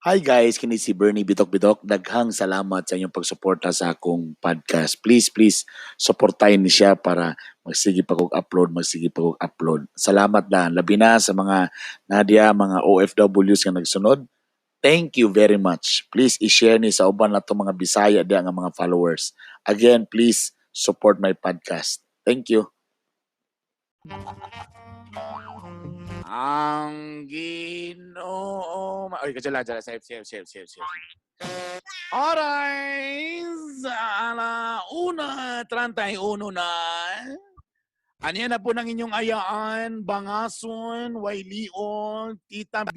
Hi guys, kini si Bernie Bitok-Bitok. Daghang salamat sa inyong pagsuporta sa akong podcast. Please, supportahin ni siya para magsige pa kong upload. Salamat na. Labi na sa mga Nadia, mga OFWs nga nagsunod. Thank you very much. Please i-share ni sa uban na to mga Bisaya diya nga mga followers. Again, please support my podcast. Thank you. Ang Ginoo. Oy, kadjala. Safe. Oras, 1:31 na. Anya na po ng inyong ayaan, Bangason, Waylion, Tita B,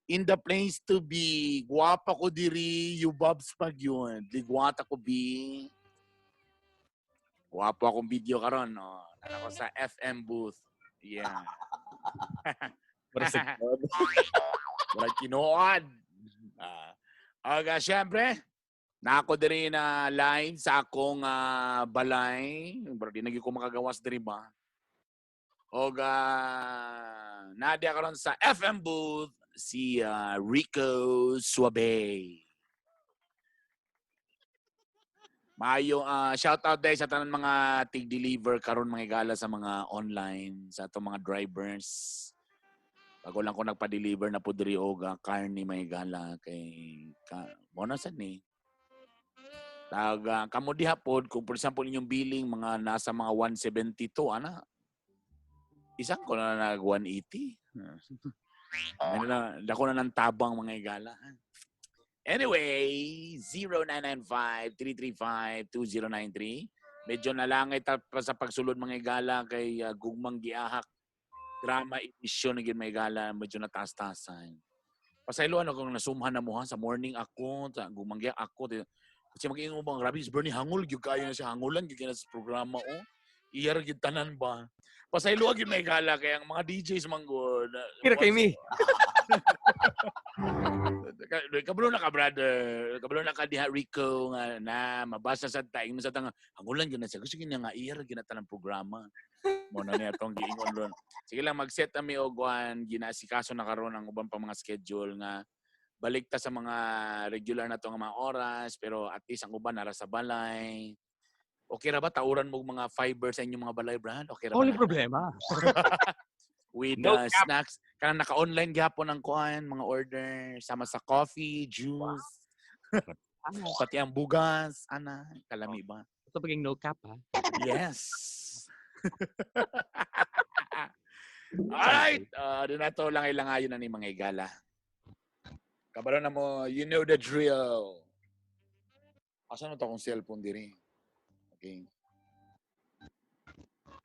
in the place to be. Guwapa ko diri, Yubabs pag yun. Ligwata ko B. Guwapo akong video karon, no. Ako sa FM booth. Yeah. Murag kinuod. Siyempre, nako diri na live sa akong balay. Bro, di nagi ko makagawas diri ba. Nadia karon sa FM booth si Rico Suabe. Maayo shout out day sa tanan mga tig-deliver karon mga igala sa mga online sa atong mga drivers. Bago lang ko nagpa-deliver na po diri og karne may gala kay mo na sad ni. Kamo diha pod kung for example inyong billing mga nasa mga 172 ana. Isang ko na nag 180. Dako na ng tabang mga igala. Anyway, 0995-335-2093. Medyo nalangay pa sa pagsulod mga igala kay gugmang giahak. Drama issue na gid may gala, medyo nataas-taasan. Pasayloan ako nasumhan na mo sa morning ako, sa gumanggi ako. Kasi mag-iingon bang Rabis Bernie hangul gyud kayo na siya hangulan gyud na sa programa o. Iyar gyud tanan ba. Pasayloan gyud may gala kay ang mga DJs manggod. Kira kay me. Kabalo na ka brother. Kabalo na ka diha Rico nga na mabasa sa taing sa tanga hangulan gyud na siya. Gusto niya nga iyar gyud na tanang programa. Mo na niya tong giingon ron. Sige lang mag-set kami og ginaasikaso na karon ang ubang pa mga schedule nga balik ta sa mga regular na to nga mga oras pero at least ang uban nara sa balay. Okay ra ba tauran mo mga fiber sa inyong mga balay brand? Okay ra ba? Only problema. With No snacks kanang naka-online gyapon ang kuan mga order sama sa coffee, juice. Pati ang bugas, ana, kalami ba? Ito paging no cap ha. Yes. Alright, doon na to lang ilangayon na ni mga igala. Kabalo na mo, you know the drill. Asa na to akong cellphone diri? Okay.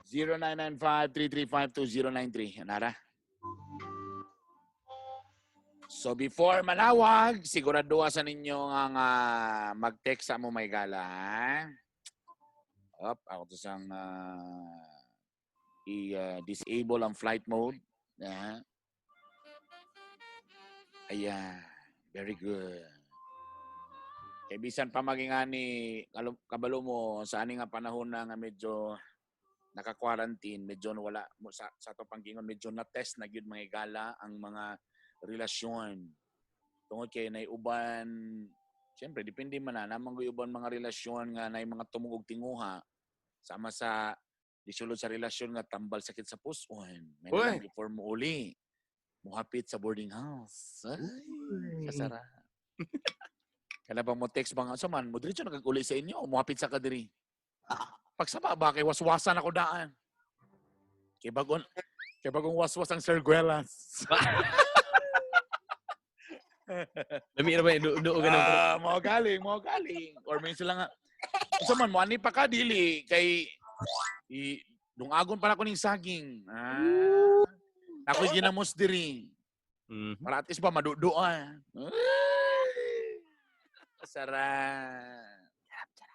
0995-335-2093. Nara. So before manawag, siguraduha sa ninyo ang mag-text sa mo may gala. Ako to sang i-disable ang flight mode. Ayan. Very good. Kaya bisan pa maging ani, kabalo mo, sa ani nga panahon na nga medyo naka-quarantine, medyo wala, sa ito panggingon, medyo na-test na yun mga igala ang mga relasyon. Tungod kay naiuban, siyempre, depende man na, namang uban mga relasyon nga na mga tumugog tinguha, sama sa disulod sa relasyon nga tambal sakit sa puson. May lang before mo uli. Muhapit sa boarding house. Ay, kasara. Kaya bang mo text bang asa man, mo diretso nagag-uli sa inyo, muhapit sa kadiri. Pagsama ba kay waswasan ako daan. Kay bagong waswas ang Sir Guelas. Dami na ba do ganun. Mo galing. Or minsan lang asa man mo ani pa ka dili kay dungagon pa ako ning saging. Ako'y ginamos diri. Para at least ba maduduan. Sarap.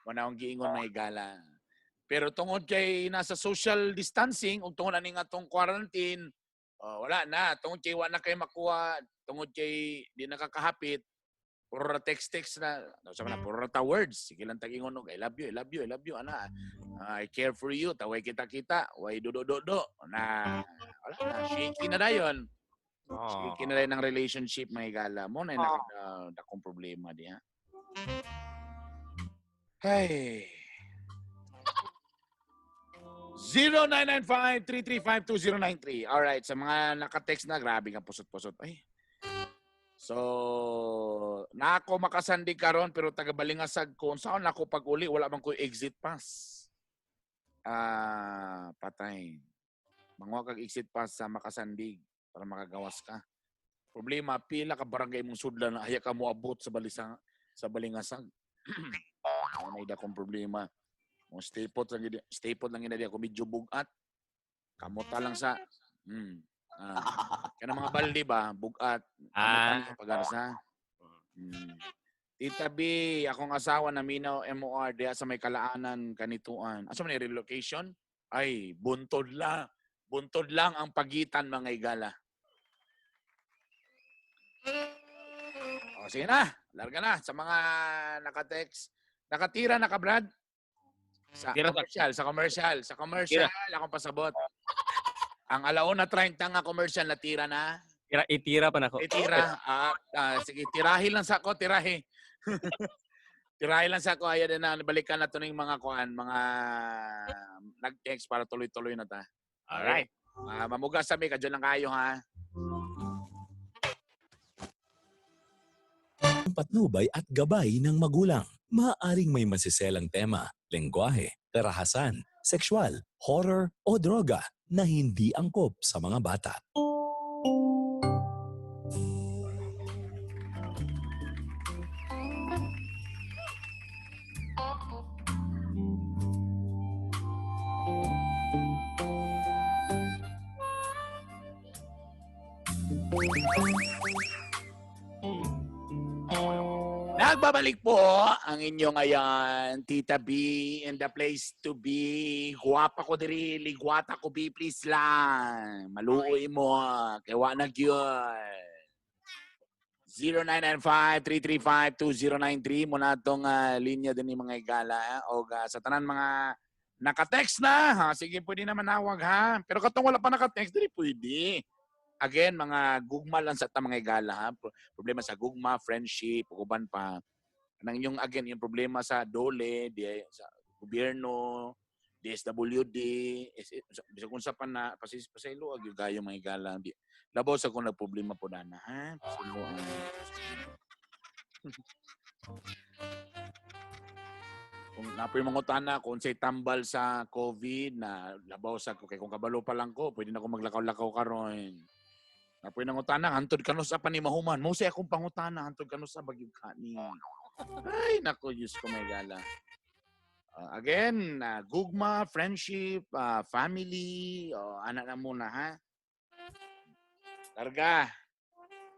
Wala akong giingon na higala. Pero tungod kay nasa social distancing, ug tungod ani nga tong quarantine, wala na. Tungod kay wala na kay makuha, tungod kay di nakakahapit, puro text na. Sabi na, puro words. Sige lang tag-ingon og, I love you, ana. I care for you, taway kita, way do. Na, wala na, shaky na dayon. Sige, kinalay ng relationship, may gala mo na nakong problema diya. Hey. 0995-335-2093. Alright, sa mga naka-text na, grabe nga pusot-pusot. Ay. So, nako makasandi karon pero taga Balingasag ko. Saan nako pag uli, wala bang ko exit pass. Patay. Manguha kag exit pass sa Makasandig para makagawas ka. Problema, pila ka barangay mong sudlan na haya ka mo abot sa Balingasag. May dakong problema. Mo stay put lang gid ako medyo bugat. Kamuta lang sa kana mga baldi ba, bugat. Kamuta lang pagarsa. Tita B, akong asawa na minaw MOR diya sa may Kalaanan kanituan. Asa man relocation? Ay, buntod lang. Buntod lang ang pagitan mga igala. O, sige na. Larga na sa mga naka-text. Nakatira na ka, Brad? Sa commercial, akong pasabot. Ang 1:30 nga commercial natira na. Itira pa na ako. Itira. Sige, tirahi lang sa ako, tirahi. Tirahi lang sa ako. Ayan na, balikan na ito ng mga mga nag-text para tuloy-tuloy na ta. Alright. Mamugas sabi, kadyo lang kayo ha. Patnubay at gabay ng magulang. Maaaring may masiselang tema, lengguwahe, karahasan, sexual, horror o droga na hindi angkop sa mga bata. Nagbabalik po ang inyong ayan, Tita B in the place to be. Guwapa ko diri, ligwata ko B, please lang. Maluoy mo, kaya wanag yun. 0995-335-2093 muna itong linya din ng mga igala. O sa tanan mga naka-text na, ha? Sige, pwede naman nawag ha. Pero katong wala pa naka-text, dili pwede. Again, mga gugma lang sa mga igala ha. Problema sa gugma, friendship, uban pa. Nang yung again, yung problema sa DOLE, sa gobyerno, DSWD, bisa kung sa pan na pasaylo ag yung gayo mga igala. Labaw sa kung nagproblema po na ha. Pasaylo kung napoy mangutana kung say tambal sa COVID na labaw sa kay kung kabalo pa lang ko, pwede na ako maglakaw-lakaw karon. Napoy nangutana hantod kanos sa panimahuman. Mo say akong pangutana hantod kanos sa bagyog kani. Ay nako, Diyos ko may gala. Again, gugma, friendship, family, anak na muna ha. Larga.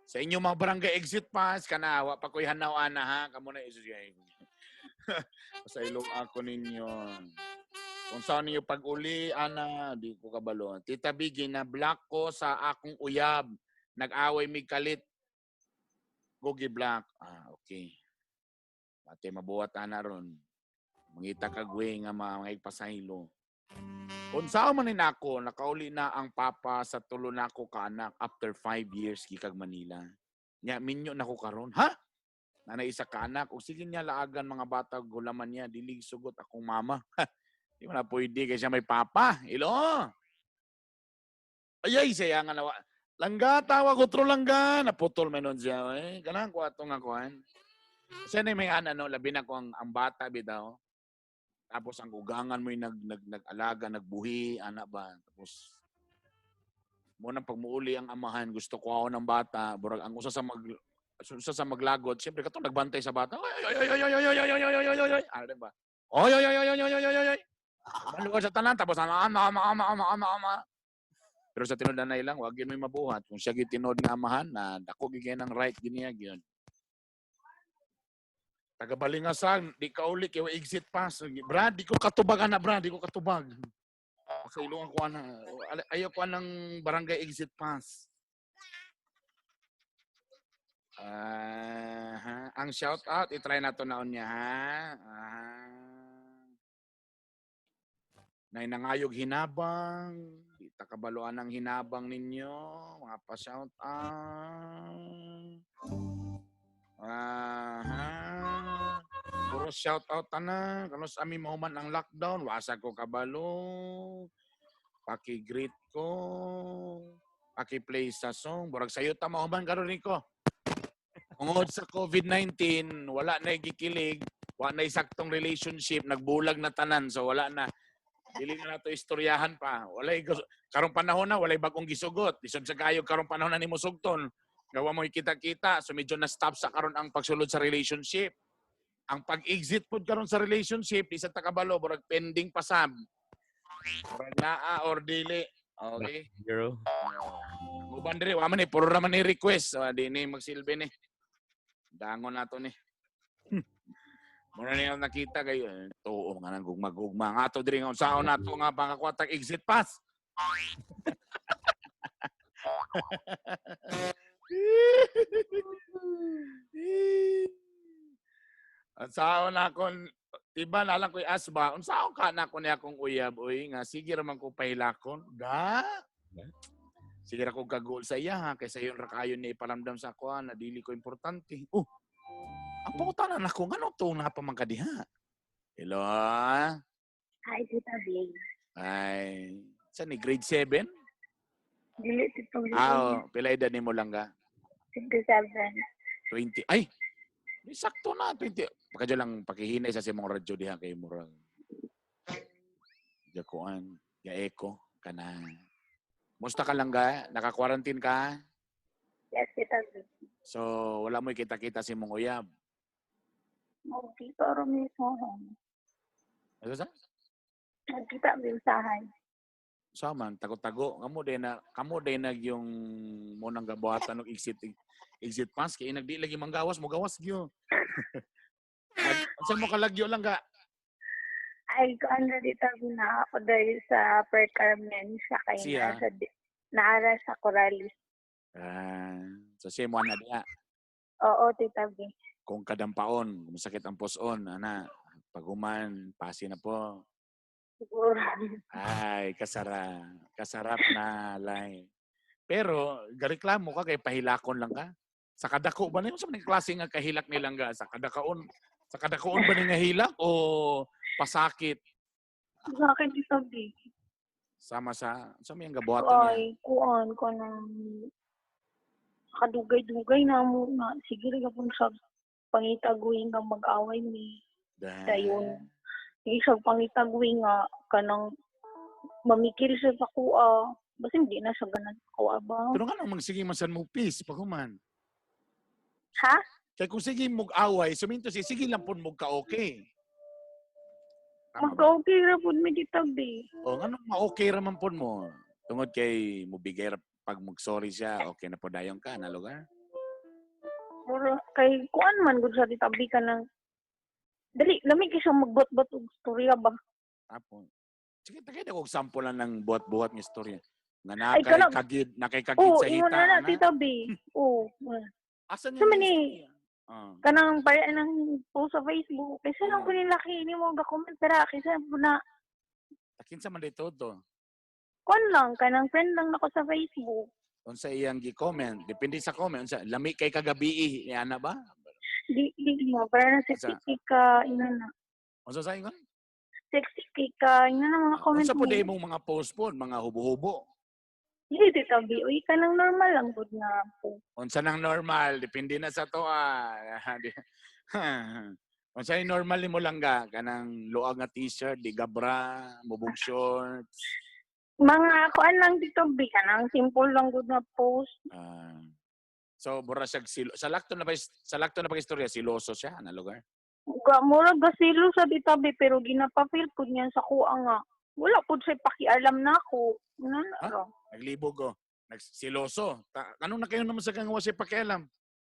Sa inyong mga barangay exit pass kana wa pa koy hanaw ana ha, kamo na isus gay. Sa ilong ako ninyo. Kung saan niyo pag-uli, ana, di ko kabalo. Tita Biggie, na-block ko sa akong uyab. Nag-away mig kalit. Gogi block. Okay. Pati mabuhat ana ron. Mangita kagwe nga mga ipasaylo. Kung saan man ako, nakauli na ang papa sa tulo na ako kaanak after 5 years gikag Manila. Nya, minyo na ko karon. Ha? Nanay isa ka anak, o sige niya laagan mga bata, gulaman niya, dilig sugot akong mama. Di mo na pwede kasi siya may papa. Ilo. Ayay, saya nga nawa. Langga, tawa ko tro langga. Naputol menon siya. Ganang ko atong akuan. Kasi na may ano, labi na ko ang bata bitaw. Tapos ang ugangan mo yung nag-alaga, nagbuhi, anak ba. Tapos, muna pag muuli ang amahan, gusto ko ako ng bata. Burag, ang usa sa maglagod, siyempre katong nagbantay sa bata. Ano ba? Maluwag sa tanan tapos ama. Pero sa tinod na ilang, wag yun may mabuhat. Kung siya gitinod nga amahan na dako gigyan ng right giniya gyud. Taga Balingasag, di ka uli kay exit pass. Brad, di ko katubag ana, Brad, di ko katubag. Sa ilong ko ana. Ayaw ko ng barangay exit pass. Ang shout out, i-try na to naon niya ha. Nay nangayog hinabang, di takabaluan ng hinabang ninyo, mga pa-shout out. Puro shout out na. Kano sa amin mahuman ang lockdown, wasa ko kabalo. Paki-greet ko. Paki-play sa song. Burag sayo ta mahuman karon niko. Tungod sa COVID-19, wala na gikilig, wala na saktong relationship, nagbulag na tanan, so wala na. Dili na nato istoryahan pa. Walay karong panahon na walay bagong gisugot. Lisod sa kayo karong panahon na nimo sugton. Gawa mo kita-kita, so medyo na stop sa karon ang pagsulod sa relationship. Ang pag-exit pod karon sa relationship, di sa takabalo burag pending pasab. Burag naa or dili. Okay? Girl. Uban diri, wa man ni puro raman ni request. Di ni magsilbi ni. Dangon nato ni. Muna niyo nakita kayo, tuo nga nang gugma-gugma. Nga to diri nga unsaon nato nga pangakwatag exit pass. Unsaon na kon iba na lang ko'y asba, unsaon ka na ko niya akong uyab uy nga sige ra man ko pahilakon. Da. Sige ra ko kagol sa iya ha kaysa yon ra kayo ni iparamdam sa ako na dili ko importante. Ang pangutanan ako, ngano to napamangkadiha? Hello? Hi, Tita Big. Ay, saan ni grade 7? Dili, Tita Big. Pila edad ni mo lang ka? 57. 20. Ay, di sakto na, 20. Pakadyo lang, pakihinay sa simong radyo diha kay murag. Jakuan, ya eko, kana. Musta ka lang ga? Naka-quarantine ka? Yes, Tita Big. So, wala mo kita-kita si mong uyab. Dito ro mismo. Ano sa? Nagkita biusahan. Saman, tago-tago. Kamo din nag yung munang gabuhatan ng exit pass. Kaya nagdi lagi manggawas mo, gawas gyo. Saan mo kalagyo lang ka? Ay, kung dito na ako dahil sa Per Carmen siya kayo Siya? naara sa Coralis. So siya mo na diya. Oo, Tita Big. Kung kadampaon, kung masakit ang puson, ana, paguman, pasi na po. Siguro. Ay, kasarap na lay. Pero, gareklamo ka kay pahilakon lang ka. Sa kadako ba na yun? Sa mga klase nga kahilak nilang ga? Sa kadakaon ba nga hilak o pasakit? Sa akin, Tita Big. Sama sa may gabuhaton niya. Ay, kuan ko ng kadugay-dugay na mo na. Sige rin po sa pangitaguin nga mag-away ni dayon. Isang pangitaguin nga kanang mamikil siya sa kuha. Basta hindi na siya ganun kuha ba? Pero nga nang sige masan mo peace, paguman. Ha? Kaya kung sige mong away, suminto sige lang po mong ka-okay. Tama ba? Mag-okay ra po mi Tita Big. O, anong ma-okay raman po mo? Tungod kay mubigay pag mag-sorry siya, okay na po dayon ka na lugar? Pero kay kuan man gud sa Tita Big ka ng dali lamig siya magbot-bot og storya ba? Tapos, sige, tagay na kong sample lang ng buhat-buhat ng istorya. Nga Ay, kanang- nakay-kagid Oo, sa ingon hita. na Tita Big. Oo. Asan Sa yung man eh. istorya? Kanang para nang post sa Facebook. Kasi lang ko nilaki ni mo ga-comment tara kasi na Takin sa man dito to. kuan lang kanang friend lang nako sa Facebook. Unsa iyang gi-comment, depende sa comment. Unsa, lami kay kagabi, ana ba? Di mo para na sexy ka ina na. Unsa sa ingon? Sexy ka ina na mga comment Unsa po mo. day mong mga post po, mga hubo-hubo? Hindi Tita Big. Uy kanang normal lang gud nga po. Unsa nang normal, depende na sa to. Unsa yung normal mo lang ga, kanang luag nga t-shirt, di gabra, mubog shorts. Mga kuan lang Tita Big kanang simple lang gud nga post. So bura siya sa lakto na ba istorya siloso siya na lugar? Mura gasilo sa Tita Big pero ginapa-feel pud niya sa kuha nga. Wala pud siya pakialam na ako. Naglibog ko. Nagsiloso. Anong na kayo naman sa kang wasi pakialam?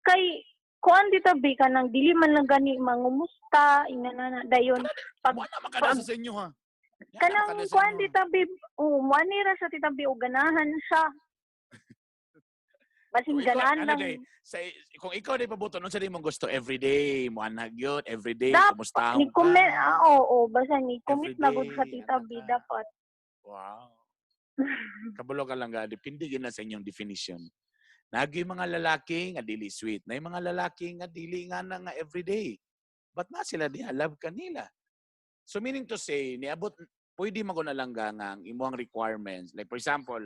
Kay kuan Tita Big kanang dili man lang gani mangumusta inana dayon pag Wala naman ka sa inyo ha. kanang kuan Tita Big manira sa Tita Big og ganahan siya. Basin ganahan lang. Kung ikaw day pabuton, unsa day mong gusto everyday, mo anhag yun, everyday, kumusta Ni comment oo basta ni commit na gud sa Tita Big dapat. Wow. Kabalo ka lang ga, depende gid na sa inyong definition. Nagi mga lalaki nga dili sweet, na mga lalaki nga dili nga na nga everyday. But na sila diha love kanila. So meaning to say, niabot pwede man ko na lang nga ang imong requirements. Like for example,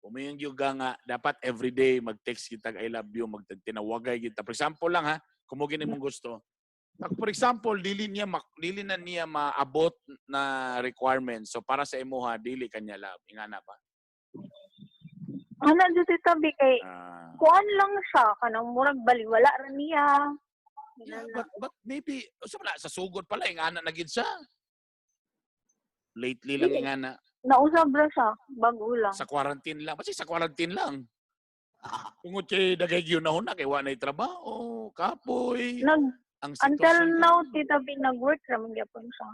umiyong yuga nga dapat everyday mag-text kita I love you, magtinawagay kita. For example lang ha, kumugin imong gusto. For example, dili na niya maabot na requirements. So para sa imuha dili kanya love. Ingana ba? Ano dito tabi kay Ah. kuan lang siya kanang murag baliwala ra niya. Yeah, but maybe sa sugod pala ingana na gid siya. Lately lang ingana. Nausab ra siya bago lang. Sa quarantine lang. Kasi sa quarantine lang. Tungod kay dagay gyud na kay wa nay trabaho, kapoy. Ang Until sitwasyon now karon. tita bi nag-work ra man gyapon siya.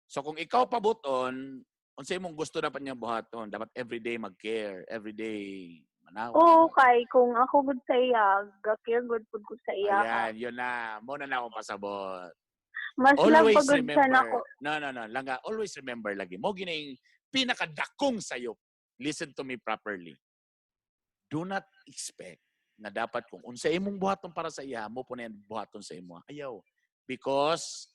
So kung ikaw pabuton, unsay imong gusto dapat niya buhaton? Dapat everyday mag-care, everyday manaw. Oo, kay kung ako gud sa iya, ga-care good pud ko sa iya. Ayan, yun na. Muna na akong pasabot. Mas love Always pagod siya nako. remember. No. Langga, always remember lagi. Mo gining pinakadakong sayo. Listen to me properly. Do not expect na dapat kung unsa imong buhaton para sa iya, mo po na yan buhaton sa imo. Ayaw. Because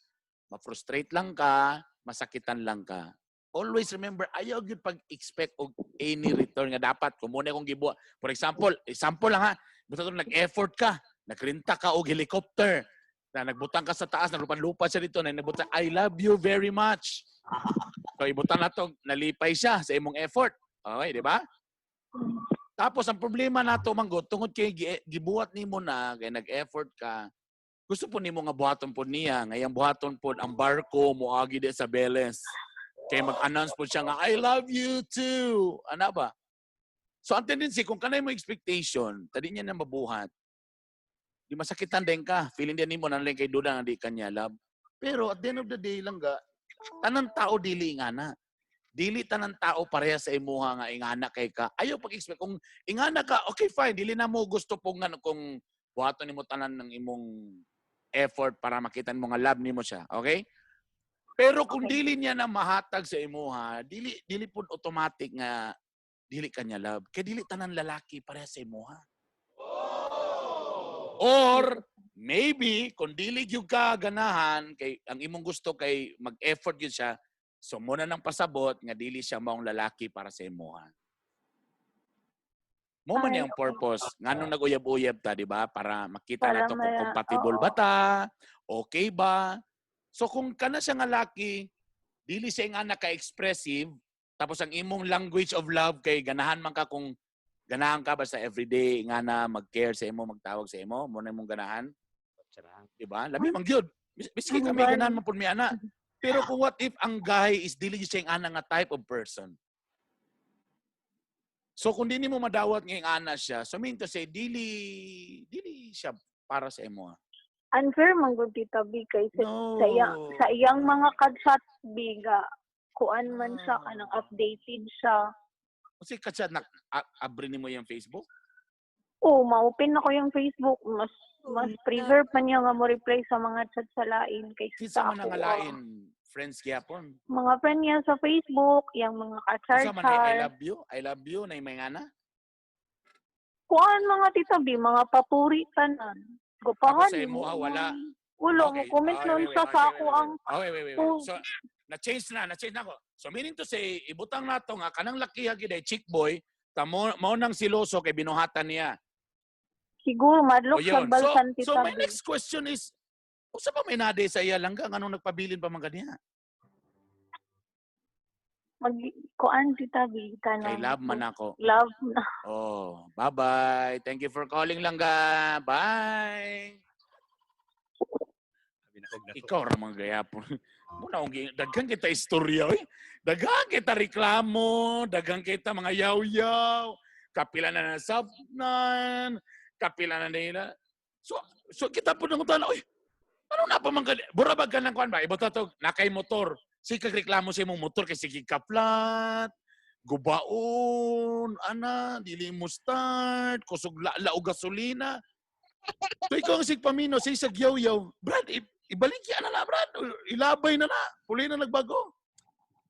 ma-frustrate lang ka, masakitan lang ka. Always remember, ayaw gyud pag-expect og any return nga dapat kung muna kong gibuhat. For example lang ha, basta nag-effort ka, nagrenta ka og helicopter, na nagbutang ka sa taas, naglupan-lupa siya dito, na nagbutang, I love you very much. So ibutang na to, nalipay siya sa imong effort. Okay, di ba? Tapos ang problema nato manggod tungod kay gibuhat nimo na kay nag-effort ka. Gusto po nimo nga buhaton po niya, ngayang buhaton po ang barko moagi di sa Beles. Kay mag-announce po siya nga I love you too. Ana ba? So ang tendency kung kanay mo expectation, tadi niya na mabuhat. Di masakitan din ka. Feeling din nimo na lang kay duda nga di kanya love. Pero at the end of the day lang ga, tanang tao dili nga na. Dili tanan tao pareha sa imuha nga ingana kay ka. Ayaw pag-expect kung ingana ka, okay fine, dili na mo gusto po nga kung buhaton nimo tanan ng imong effort para makita mo nga love nimo siya, okay? Pero kung dili niya na mahatag sa imuha, dili pud automatic nga dili kanya love. Kay dili tanan lalaki pareha sa imuha. Or maybe kung dili gyud ka ganahan kay ang imong gusto kay mag-effort gyud siya, so muna nang pasabot nga dili siya maong lalaki para sa imuha. Mo man yung purpose. Nganong nag-uyab-uyab ta, di ba? Para makita Para nato kung compatible ba ta, okay ba? So kung kana siya nga laki, dili siya nga naka-expressive, tapos ang imong language of love kay ganahan man ka kung ganahan ka ba sa everyday nga na mag-care sa imo, magtawag sa imo, mo na imong ganahan. Di ba? Labi man gyud. Biski kami ganahan man pud mi ana. Pero kung what if ang guy is dili siya ang ana nga type of person? So kung dili mo madawat nga ana siya, so mean to say dili siya para sa imo. Unfair man gud tita B kay No. sa iyang mga chat biga kuan man siya kanang updated siya. Kasi katsa abri nimo yung Facebook? Oo, ma-open ako yung Facebook. Mas prefer pa niya nga mo reply sa mga chat sa lain kaysa Kinsa sa man ako. nga lain friends gyapon. Mga friend niya sa Facebook, yung mga Kinsa man ay I ka-char-char. love you na may ngana. Kuan mga tita B, mga papuri tanan. Gupahan Ako sa imo wala. Wala mo Okay. comment nun sa ako ang Wait. So, na-change na ako. So, meaning to say, ibutang nato nga, kanang laki hagi day chick boy, mao nang siloso kay binuhatan niya. siguro madlok sa yun. balsan So, tita my B. next question is, usa pa may nade sa iya lang anong nagpabilin pa man kaniya? Kuan tita B, Kay kanang love man ako. love na. Oh, bye-bye. Thank you for calling langga. Bye. Ikaw ra man gayapon. Muna daghang kita istorya eh. Daghang kita reklamo, daghang kita mga yaw-yaw, kapila na nasabnan, kapila na nila. So kita po nang utana, oy. Ano na pa man ka? Burabag ka ng kuan ba? Ibota to nakay motor. Sige reklamo sa imong motor kay sige kaplat. Gubaon, ana, dili mo start, kusog la og gasolina. So ikaw ang sigpamino, sa isag yaw-yaw. Brad, ibalik yan na Brad. Ilabay na. Puli na nagbago.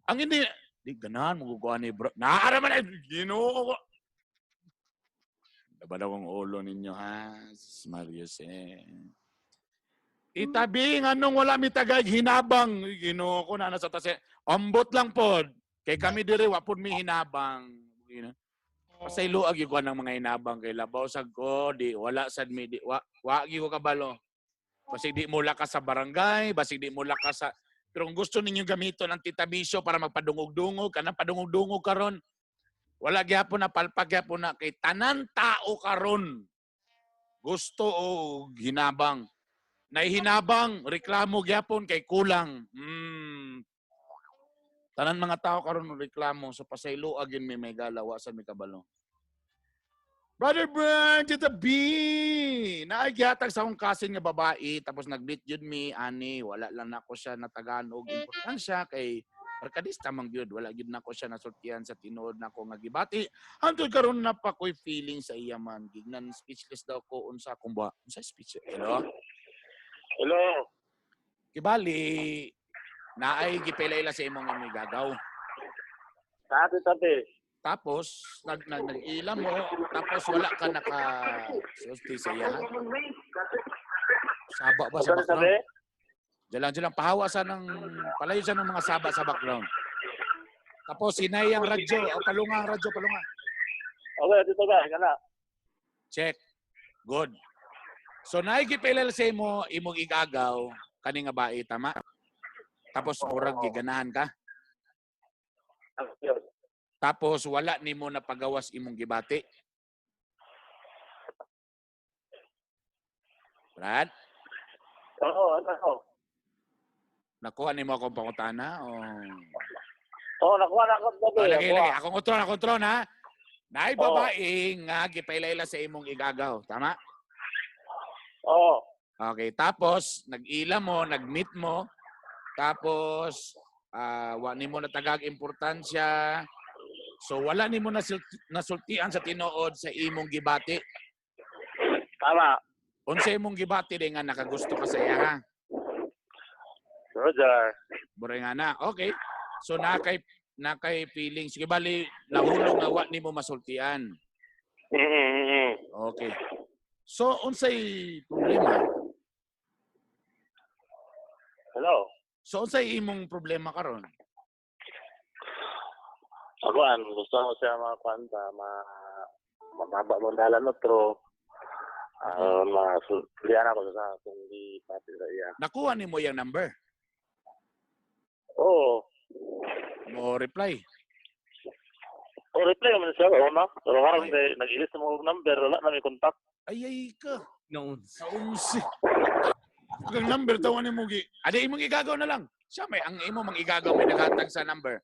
Ang hindi, Di ganahan maguguha ni bro. Naara man ay Ginoo ko. Dapat akong ulo ninyo ha, Marius Itabi nga nung wala mi tagay hinabang Ginoo ko na nasa tase. Ambot lang pod. Kay kami diri wa pod mi hinabang. Pasaylo agi ko ng mga hinabang kay labaw sag ko di wala sad mi di wa agi ko kabalo. Basig di mo lakas sa barangay, basig di mo lakas sa pero kung gusto ninyo gamiton ang titabisyo para magpadungog-dungog, kanang padungog-dungog karon, wala gyapon na palpag gyapon na kay tanan tao karon. Gusto o hinabang. Naihinabang, reklamo gyapon kay kulang. Tanan mga tao karon reklamo so pasaylo agin may galawa sa mi kabalo. Brother Brand, Tita B! Naagyatag sa akong kasin nga babae, tapos nag-meet yun mi, ani, wala lang na ako siya natagaan og importansya kay barkadista mang gyud, wala gyud nako siya nasultihan sa tinuod nako nga gibati. Hantod karon na pa ko'y feeling sa iya man, gignan speechless daw ko unsa akong ba. Unsa speech? Hello? Hello. Kibali, naay gipelayla sa imong imigagaw. Tabi. Tapos, nag-ilam mo, tapos wala ka naka-sulti sa iya. Saba ba sa background? Diyan lang, pahawa sa ng, palayo sa ng mga saba sa background. Tapos, hinay ang radyo, palunga ang radyo, palunga. Okay, dito ba? Kana. Check. Good. So, naigipilal sa imo, imong igagaw, kaning nga bae, tama? Tapos, murag giganahan ka? Tapos wala nimo na pagawas imong gibati. Brad? Oo, ano? Nakuha nimo akong pangutana o Oo, nakuha na ako. lagi. Akong kontron ha. Naay babae nga gipailayla sa imong igagaw, tama? Oo. Okay, tapos nag-ila mo, nag-meet mo, tapos wa nimo natagag importansya. So wala nimo nasultian sa tinuod sa imong gibati. Tama. Unsa imong gibati di nga nakagusto ka sa iya ha? Roger. Buray nga na. Okay. So nakay feelings. Sige bali nahulog nga wa nimo masultian. Okay. So unsay problema? Hello. So unsay imong problema karon? Ako gusto ko siya makwanta, mababa mo dalan no, pero masulian ako sa kundi pati sa iya. Nakuha nimo yung number. Oo. Mo reply. O reply mo siya, oo na. Pero harang nag-ilis mo number, wala na may contact. Ay ka. Noon. Sa unsi. Ang number tawa nimo gi. Ade imong igagaw na lang. Siya may ang imo mang igagaw may naghatag sa number.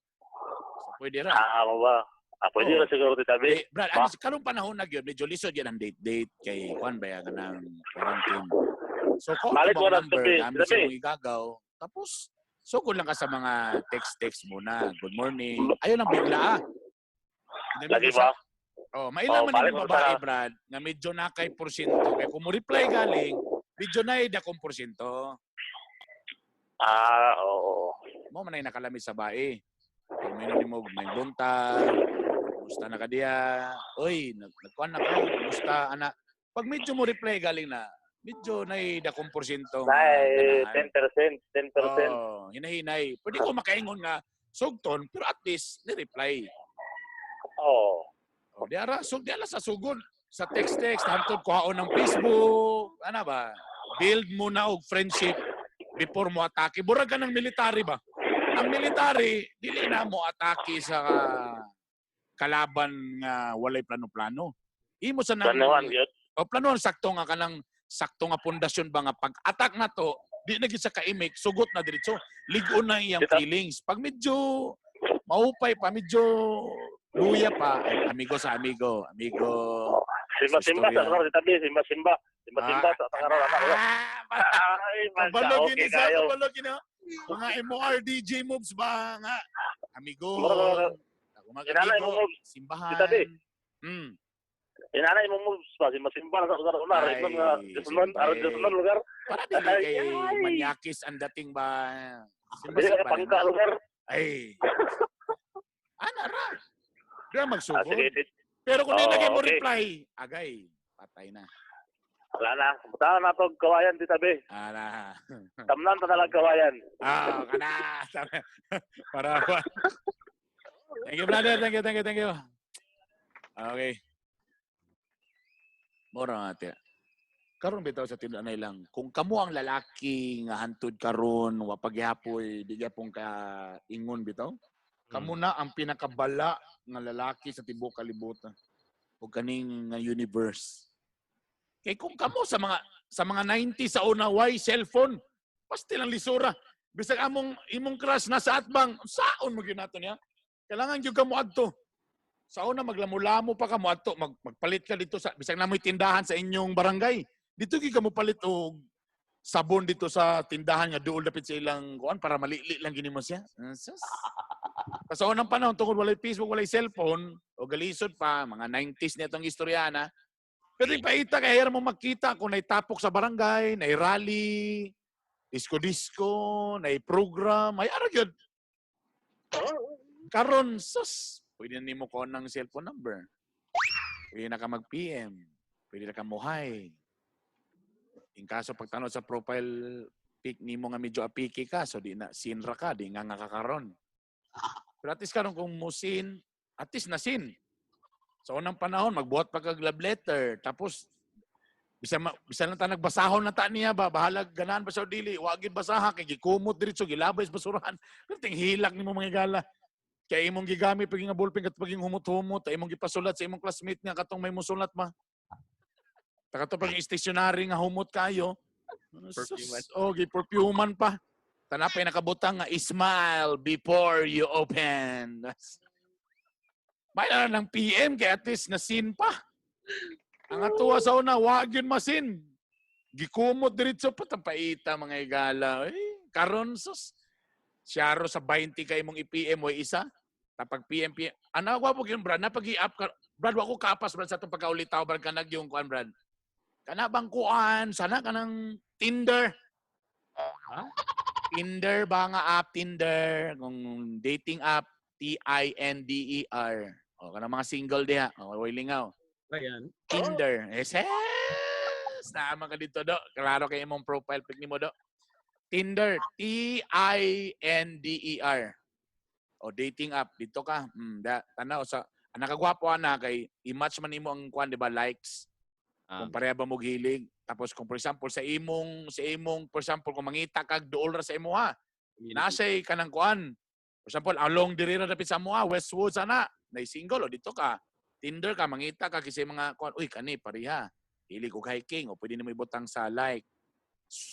So, pwede ra. Mo ba? Pwede na siguro titabi. Brad, ano karong panahon na gyud medyo lisod yan ang date kay kuan ba yan ng quarantine. So ko Balik mo ang na number tabi. namin sa imong igagaw. Tapos sugod lang ka sa mga text muna. Good morning. Ayun lang bigla Lagi ba? Oh, mailan man balik yung mo babae, sa- Brad, nga medyo na kay porsyento. Kaya kung mo reply galing, medyo na dakong porsyento. Oo. Mo man ay nakalami sa bae. Kung may mo may bunta, kumusta na ka diya? Oy, nagkuan na ko, kumusta ana? Pag medyo mo reply galing na, medyo na dakong porsyento. Nay, 10%. Oh, hinahinay. Pwede ko makaingon nga sugton, pero at least ni-reply. Oo. O, di ara sa sugod. Sa text, hantod kuhaon ng Facebook. Ano ba? Build mo na og friendship before mo atake. Burag ka ng military ba? Ang military, dili na mo atake sa kalaban nga walay plano-plano. Imo sa nang... Planuhan yun. O planohan, sakto nga pundasyon ba nga pag-attack na to, di na gyud sa kaimik, sugot na diretso. Ligon na iyang feelings. Pag medyo maupay pa, medyo luya pa, amigo sa amigo. Simba sa karon titabi, simba sa karon anak ko. Ay, Kabalo okay gini sa kayo. kabalo gini. Mga MOR DJ moves ba nga? Amigo. Ako Inanay mo mag-amigo. moves. Simbahan. Titabi. Inanay mo mo sa simba sa karon na Ay, rin mga siyempre. lugar. Para dili kay manyakis ang dating ba? Dili ka pangka lugar. Ay. Ana ra. Di na magsugod. Sige, sige. Pero kung di lagay mo Okay. reply, agay, patay na. Wala na. Butahan na ito kawayan, Tita B. Ana. Tamnan ta nalang kawayan. Kana. Para ba? Thank you, brother. Thank you. Okay. Mora ate. Karon bitaw sa tindahan lang. Kung kamo ang lalaki nga hantud karon wa pagyapoy di gyapon ka ingon bitaw. Kamo na ang pinakabala nga lalaki sa tibuok kalibutan. O kaning nga universe. Kay kung kamo sa mga 90 sa una why cellphone, pastil ang lisura. Bisag imong crush nasa atbang, saon mo gyud nato niya? Kailangan gyud kamo adto. Sa una maglamulamo pa kamo adto, magpalit ka dito sa bisag namoy tindahan sa inyong barangay. Dito gyud kamo palit og sabon dito sa tindahan nga duol dapit sa ilang kuan para malili lang gini mo siya. Sa unang panahon tungod walay Facebook, walay cellphone, o galisod pa mga 90s nitong istoryana. Pero ipaita kay mo makita kung naitapok sa barangay, nay rally, disco, nay program, ay ara gyud. Karon sus, pwede nimo ko ng cellphone number. Pwede na ka mag-PM, pwede na ka muhay. In kaso pagtanong sa profile pic nimo nga medyo apiki ka, so di na sinra ka, di nga kakaron. Pero at least karon kung musin, at least nasin. Sa unang panahon, magbuhat pa kag love letter. Tapos, bisa lang ta nagbasahon na ta niya ba, bahalag ganahan ba sa dili, wagid basaha, kay gikumot diretso, gilabay sa basurahan. Pero ting hilak nimo mga gala. Kaya imong gigamit pag nga ballpen kat paging humot-humot, imong gipasulat sa imong classmate nga katong may musulat ma. Kato pag stationary nga humot kayo. Gi-perfuman pa. Tanapay nakabutang nga smile before you open. May na ng PM kay at least nasin pa. Ang atuwa sa una, wag yun masin. Gikumot diretso pa tapaita mga igala. Karon sus. Siyaro sa 20 kay mong i-PM o isa. Tapag PM. Ano ako po yun, Brad? Napag-i-up ka. Brad, wako kapas, Brad, sa itong pagkaulitaw, Brad, kanag yung kuan, Brad. Kana bang kuan? Sana ka ng Tinder. Tinder ba nga app? Tinder. Kung dating app, Tinder. O, kanang mga single diha. O, wilingaw. Ayan. Tinder. Yes! Naman ka dito, do. Klaro kayo imong profile pic ni mo, do. Tinder. Tinder. O, dating app. Dito ka. Tanaw, sa nakagwapo na kay i-match man imo ang kuan, di ba, likes. Kung pareha ba mo gilig. Tapos kung for example, sa imong, for example, kung mangita kag dool ra sa imo ha. Nasay ka ng kuan. For example, along dirira dapit sa mo ha, Westwood sana. Na single o dito ka. Tinder ka, mangita ka kasi mga kuan. Uy, kani, pareha. Hilig og hiking o pwede nimo ibutang sa like.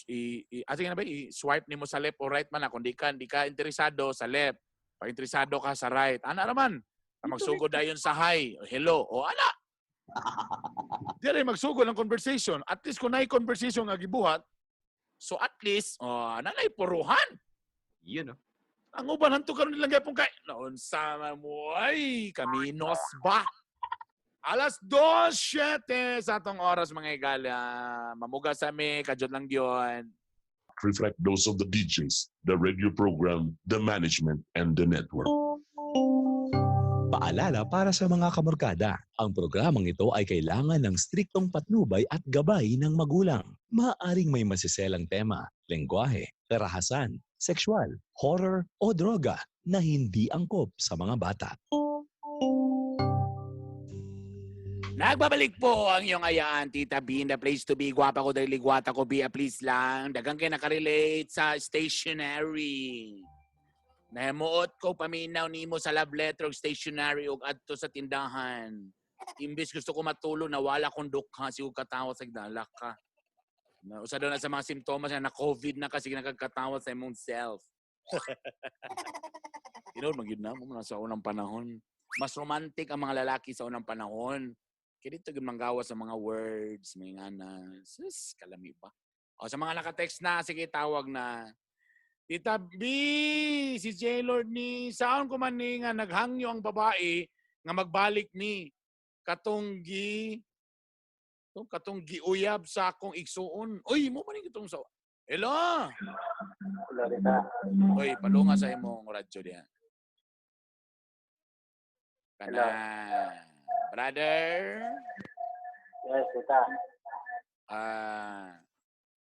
I-swipe nimo sa left o right man na. Kung di ka interesado sa left. Pag interesado ka sa right. Ana naman. Magsugod dayon sa hi. Hello. O ana. Di rin magsugod ng conversation. At least kung na'y conversation nga gibuhat, so at least, nanay puruhan. Yun, no? Ang uban, hanto karon nilang gaypong kay, naunsa mo, ay, kaminos ba? Alas 2:07 sa atong oras, mga igala. Mamuga sa mi, kadyot lang yun. Reflect those of the DJs, the radio program, the management, and the network. Paalala para sa mga kamorkada, ang programang ito ay kailangan ng striktong patnubay at gabay ng magulang. Maaring may masiselang tema, lengguwahe, karahasan, sexual, horror o droga na hindi angkop sa mga bata. Nagbabalik po ang iyong ayaan, Tita B, in the place to be. Gwapa ko dahil ligwata ko, be a please lang. Dagang kayo nakarelate sa stationery. Nahimuot ko paminaw nimo sa love letter og stationery og adto sa tindahan. Imbes gusto ko matulog na wala kong dukha siguro katawa sa gdalak ka. Usa daw na sa mga simptomas na COVID na kasi nagkakatawa sa imong self. Magyud na mo sa unang panahon. Mas romantic ang mga lalaki sa unang panahon. Kaya dito yung manggawa sa mga words, may nga na, sus, kalami ba? O sa mga nakatext na, sige tawag na. Tita B, si J-Lord ni, saan ko man ni nga naghangyo ang babae nga magbalik ni katunggi uyab sa akong igsuon. Uy, mo man itong sa... Hello! Uy, palunga sa imong radyo diyan. Kana. Brother. Yes, kita.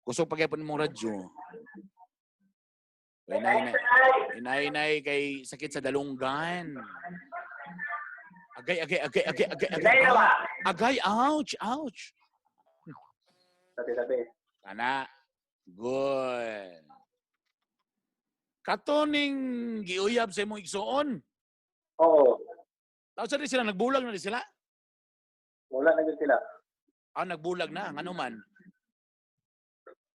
Kusog pagyapon mong radyo. Inay kay sakit sa dalunggan. Agay. Agay, ouch. Tabi-tabi. Kana. Good. Katoning giuyab sa imong igsuon. Oo. Tapos rin sila, nagbulag na rin sila? Wala na yun sila. Nagbulag na, ano man.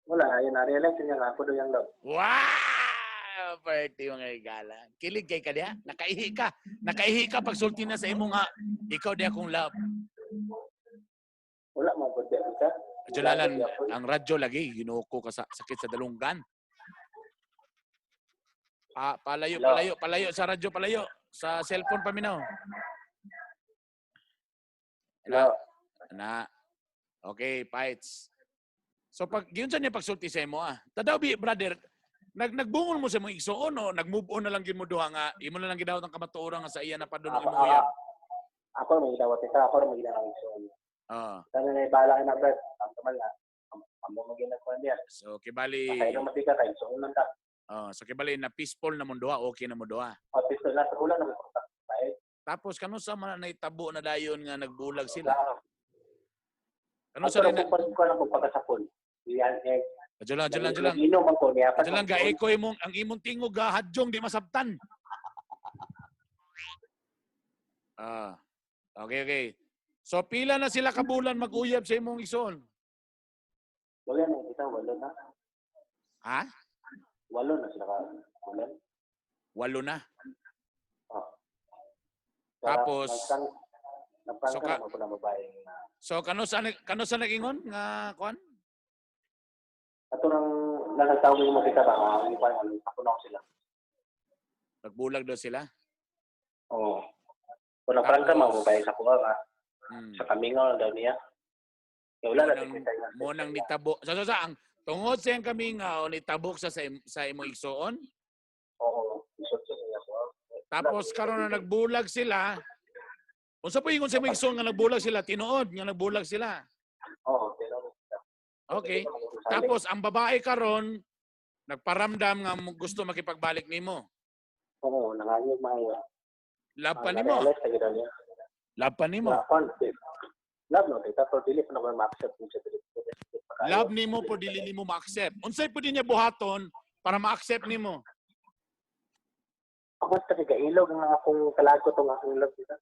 Wala, yun na-realize niya nga ako doon yung love. Wow! Party mga igala. Kilig kay ka diya. Nakaihi ka pag sulti na sa imo nga, ikaw di akong love. Wala mo po diya kita. Jalalan, ang radyo lagi, ginuko ka sa sakit sa dalunggan. Palayo sa radyo, palayo. Sa cellphone paminaw. Hello. Na. Okay, fights. So pag yun sa niya pagsulti sa imo Tadaw bi brother, nagbungol mo sa imong igsuon o nag-move on na lang gid mo duha nga imo na lang gidawat ang kamatuoran nga sa iya na padulong imong uyab. Ako may gidawat kita, ako may gidawat igsuon. Sana na ibala na brad, ang kamal na. Amo mo ginagawa niya. So kibali. Kaya naman tika kay igsuon lang ta. So kibali na peaceful na mo duha, okay na mo duha. Peaceful na sa ulan na mo. Tapos kano sa man na itabo na dayon nga nagbulag sila? Ano sa rin ko lang pagpakasapon. Yan Jalan. Inom ako niya. Jalan ga eko imong ang imong tingog ga hadjong di masabtan. Okay. So pila na sila kabulan mag-uyab sa imong igsoon? Wala na kita, walo na. Ha? Walo na sila kabulan. Walo na. Tapos So kano sa nag-ingon nga kuan? Ato nang nagtawag mo kita ba? Ang kuan ako na sila. Nagbulag daw sila? Oo. Kung parang ka mababae sa kuha ka. Sa kamingaw daw niya. Wala na mo nang nitabo. Sa ang tungod sa ang kamingaw nitabok sa imong igsoon? Oo. Isot sa niya ko. Tapos karon na nagbulag sila. Unsa po ingon sa imong igsoon nga nagbulag sila? Tinuod nga nagbulag sila. Oo, tinuod. Okay. Tapos ang babae karon nagparamdam nga gusto makipagbalik nimo. Oo, nangayog maayo. Love pa nimo. Love pa nimo. Love no, kita to dili pa naman ma-accept mo siya. Love nimo po dili nimo ma-accept. Unsay pud niya buhaton para ma-accept nimo? Ako sa kagailog ang akong kalagot ang akong love kita.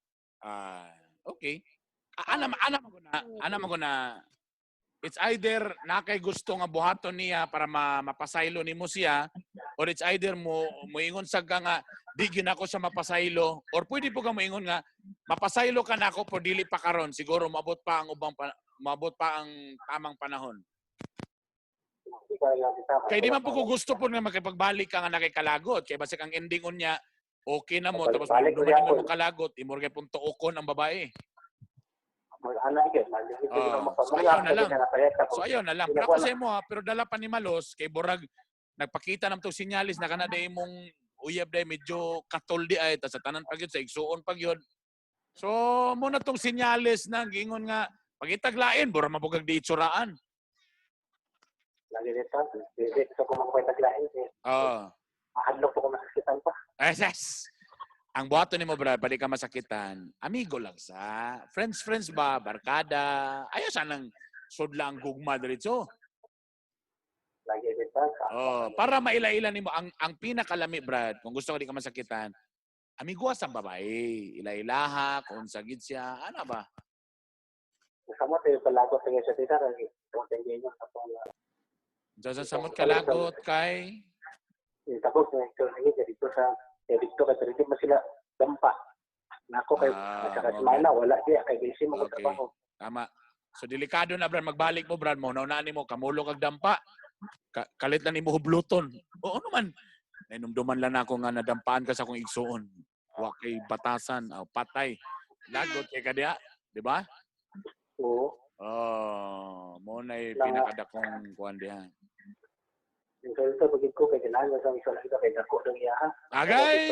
Okay. Ana mo ko na it's either na kay gusto nga buhaton niya para mapasaylo nimo siya or it's either moingon sa nga di ginako sa mapasaylo or pwede po ka moingon nga mapasaylo ka nako por dili pa karon siguro maabot pa ang tamang panahon. Kay di man po ko gusto po nga makipagbalik ka nga nakikalagot kay basik ang ending on niya okay na mo tapos duman mo kalagot imo kay pun tuokon ang babae. So ayaw na lang. Pero ako sa imo pero dala pa ni Malos kay Borag nagpakita nam tong sinyalis na kana day mong uyab day medyo katol di ay ta sa tanan pagyud sa igsuon pagyud. So mo na tong sinyalis na gingon nga pagitaglain bura mabugag di itsuraan. Lagi dito ko magpataglain. Adlok ko masakitan pa. Yes. Ang buhaton nimo brad, pwede ka masakitan. Amigo lang sa. Friends ba? Barkada? Ayaw sanang sudla ang gugma diretso. Lagi dito. Para maila-ila nimo ang pinakalami brad, kung gusto ka di ka masakitan, amigo sa babae. Ila-ilaha, kung sagid siya. Ano ba? Samot yung kalagot sa tita. Kung tingin nyo sa samot kalagot kay? Tapos dito sa dito kasi dito mo sila dampa. Nako kay nakakasmana wala siya kay busy mo okay. Trabaho. Tama. So delikado na brad magbalik mo brad mo naunaan nimo kamulo kag dampa. Kalit na nimo hubluton. Oo naman. Nainumduman lang ako nga nadampaan ka sa akong igsuon. Wa kay batasan o patay. Lagot kay kadiya, di ba? Oo. Mo na pinakadakong kuan diha. Ito pagid ko kay kinahanglan sa isang kita kay dako lang iya ha. Agay!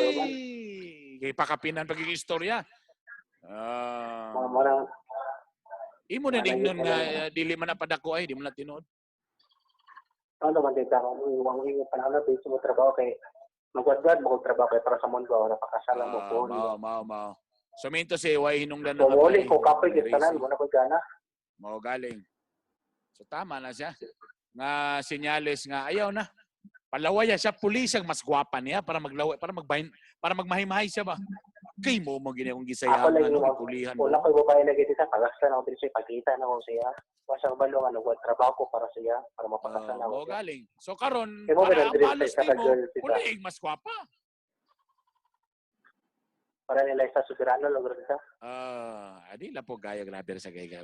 Kay pakapinan pagiging istorya. Mga marang, Imo na ningnon nga dili man na padako ay di mo na tinuod. ano man din ka, ang iyong panahon na base mo trabaho kay magwadwad mo trabaho kay para sa mundo, napakasala mo po. Mao. So minto si way hinungdan So, muli ko kapoy gitanan mo na ko gana. Mao galing. So tama na siya. Nga senyales nga ayaw na. Palawaya siya pulis ang mas gwapa niya para maglaway para magmahimahay siya ba. Kay mo gini akong gisayahan ano pulihan mo. Wala ko babae na gitita pagasta na ko diri pagkita na ko siya. Wasa balo nga nagwa trabaho ko para siya para mapakasal na Mao ko. galing. So karon Kaya mo ba para nandiri balos sa nimo girl sila? pulig mas gwapa. Para nila sa soberano lugar kita. Adi la po gaya grabe sa gaya.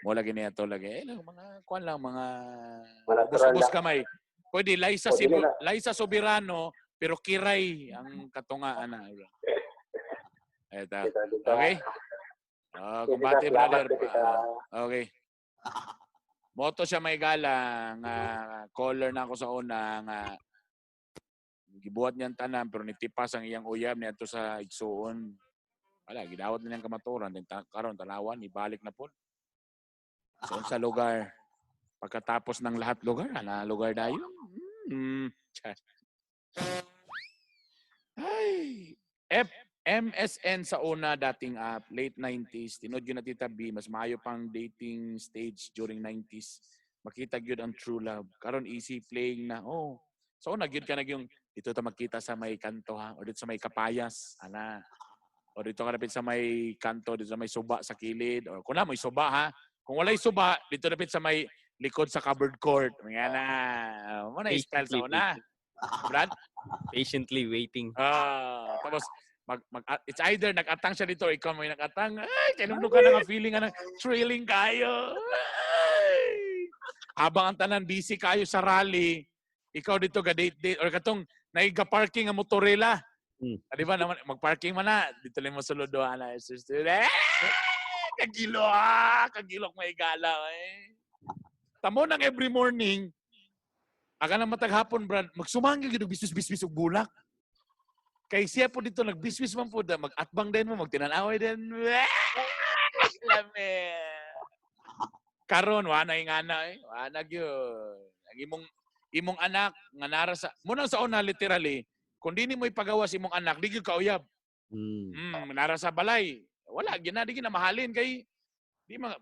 Mo lagi niya to lagi. Mga kuan lang mga Natural bus lang. kamay. Pwede Liza Soberano pero kiray ang katungaan na. Eto. Okay? Kumbate brother. Okay. Moto siya may gala nga caller na ako sa una nga gibuhat niyang tanan pero nitipas ang iyang uyab niya to sa igsuon. Wala, gidawat na niyang kamaturan din karon tanawan ibalik na po. So sa lugar pagkatapos ng lahat lugar lugar dayon. Ay, MSN sa una dating app, late 90s, tinod yun na Tita B, mas maayo pang dating stage during 90s. Makita gyud ang true love. Karon easy playing na. So una gyud ka yung dito ta magkita sa may kanto ha, o dito sa may kapayas, ana. O dito ka napit sa may kanto, dito sa may suba sa kilid, o kung na may suba ha. Kung walay suba, dito napit sa may likod sa covered court. Mga na. Mo na style sa una. Brad? Patiently waiting. Tapos it's either nag-atang siya dito, ikaw may nag-atang. Ay, kinumdum ka na nga feeling nga thrilling kayo. Ay! Habang ang tanan busy kayo sa rally, ikaw dito ga-date or katong naiga-parking ang motorela. Di ba naman, mag-parking man na. Dito lang mo sulod doon. Kagilok may gala. Tamo nang every morning, aga na mataghapon, Brad, magsumangi gid og bisbis og bulak. Kay siya po dito nagbisbis man po, mag-atbang din mo, magtinanaway din. Lame. Karon wa na ingana Wa gyud. Ang imong anak nga nara sa muna sa una literally, kung di mo ipagawas imong anak, di gyud kauyab. Nara sa balay. Wala gyud na di gyud na mahalin kay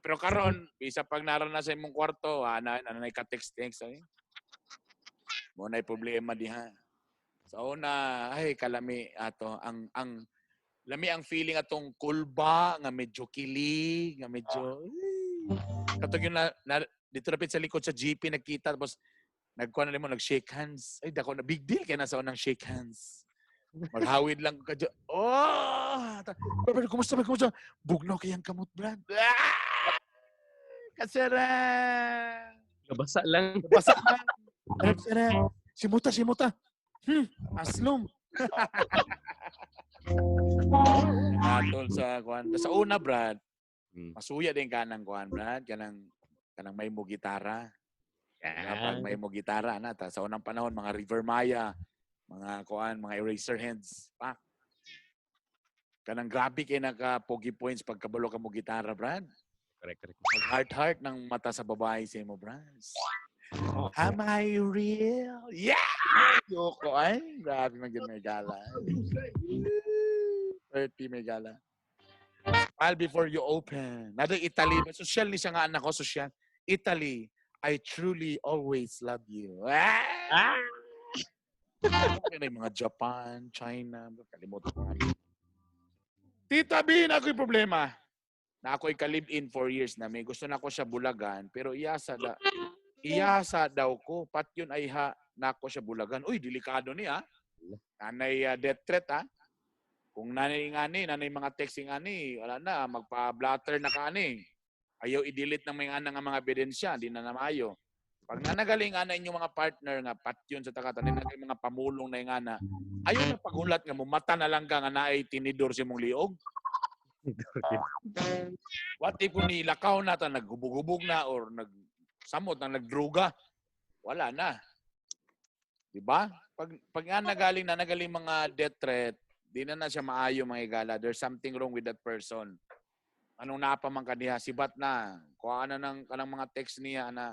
pero karon bisa pag nara na sa imong kwarto, ana ka-text ay. Mo na problema diha. Sa una, ay kalami ato ang lami ang feeling atong kulba nga medyo kili, nga medyo katong yun na dito rapit sa likod sa GP nagkita tapos nagkuha na mo nag-shake hands. Ay dako na big deal kay nasa unang shake hands. Maghawid lang ka dyan. Brad, kumusta? Bugnaw kayang kamot, Brad. Kasara. Nabasa lang. Kasara. Simuta. Aslom. Atol sa kuan. Sa una, Brad, masuya din kanang kuan, Brad. Kanang may mo gitara. Pag may mo gitara na sa unang panahon mga River Maya, mga kuan, mga Eraserheads, pak. Kanang grabe kay naka-pogi points pagkabalo ka mo gitara, Brad. Correct. Mag-heart ng mata sa babae sa mo, Brad. Am I real? Yeah! Yoko ay. Grabe man may gala. 30 may gala. While before you open. Nado Italy. Social ni siya nga anak ko. Social. Italy. I truly always love you. Mga Japan, China. Kalimutan ko. Tita B, na ako'y problema. Na ako'y ka-live-in 4 years na. May gusto na ako siya bulagan. Pero iyasa daw ko. Pat yun ay na ako siya bulagan. Uy, delikado niya. Nanay death threat ha. Kung nanay mga texting wala na, magpa-blatter na ka ayaw i-delete ng mga ebidensya, di na namayo. Pag nanagaling inyong mga partner nga, pat yun sa takatan, nanagaling mga pamulong na yung ayaw na pagulat nga, mumata na lang ka nga naay tinidor si mong liog. What if kung nilakaw na ta, naghubog-hubog na, or nagsamot na, nagdruga, wala na. Diba? Pag nga nagaling mga death threat, Di na siya maayo mga igala. There's something wrong with that person. Anong napamang kaniya? Sibat na. Kuha na ng kanang mga text niya na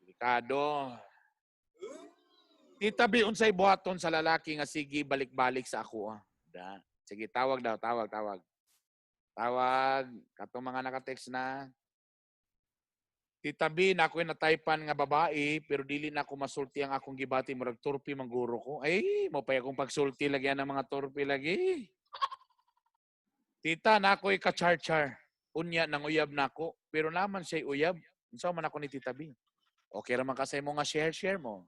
delikado. Tita B, unsay buhaton sa lalaki nga sige balik-balik sa ako. Da. Sige, tawag daw. Tawag. Katong mga naka-text na. Tita B, na ako'y nataypan nga babae, pero dili na ako masulti ang akong gibati, murag turpi mangguro ko. Ay, mo pa akong pagsulti lagi ng mga turpi lagi. Tita, na ako'y ka-char-char. Unya, nanguyab na ako, pero naman siya'y uyab. Unsa man ako ni Tita B. Okay raman kasi mo nga share mo.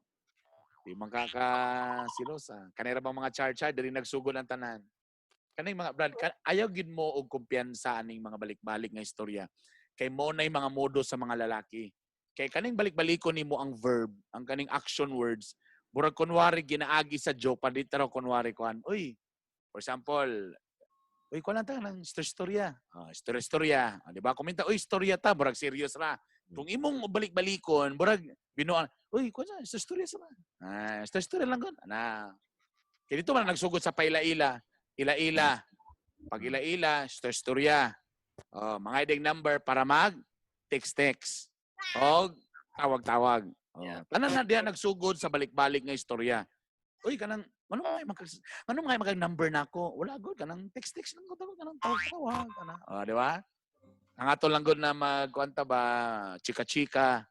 Di man silosa. Kanira bang mga char-char, dili nagsugod ang tanan. Kaning mga brad, ayaw gid mo og kumpiyansa aning mga balik-balik nga istorya. Kay mo na mga modo sa mga lalaki. Kay kaning balik-baliko nimo ang verb, ang kaning action words, murag kunwari ginaagi sa joke, padita raw kunwari kuan. Uy, for example, uy, kuan lang ta ng storya. Storya. Di ba? Komenta, uy, storya ta, murag serious ra. Kung imong balik-balikon, murag binuan, uy, kuan sa storya sa ba? Storya lang gon. Kaya dito man nagsugod sa paila-ila. Ila-ila. Pag ila-ila, storya. Mga ideng number para mag-text. O tawag-tawag. Tanan na diya nagsugod sa balik-balik nga istorya. Uy, kanang, ano mga mag-number na ako? Wala good, kanang text lang ko, kanang tawag-tawag. Di ba? Ang ato lang good na magkwanta ba, chika-chika.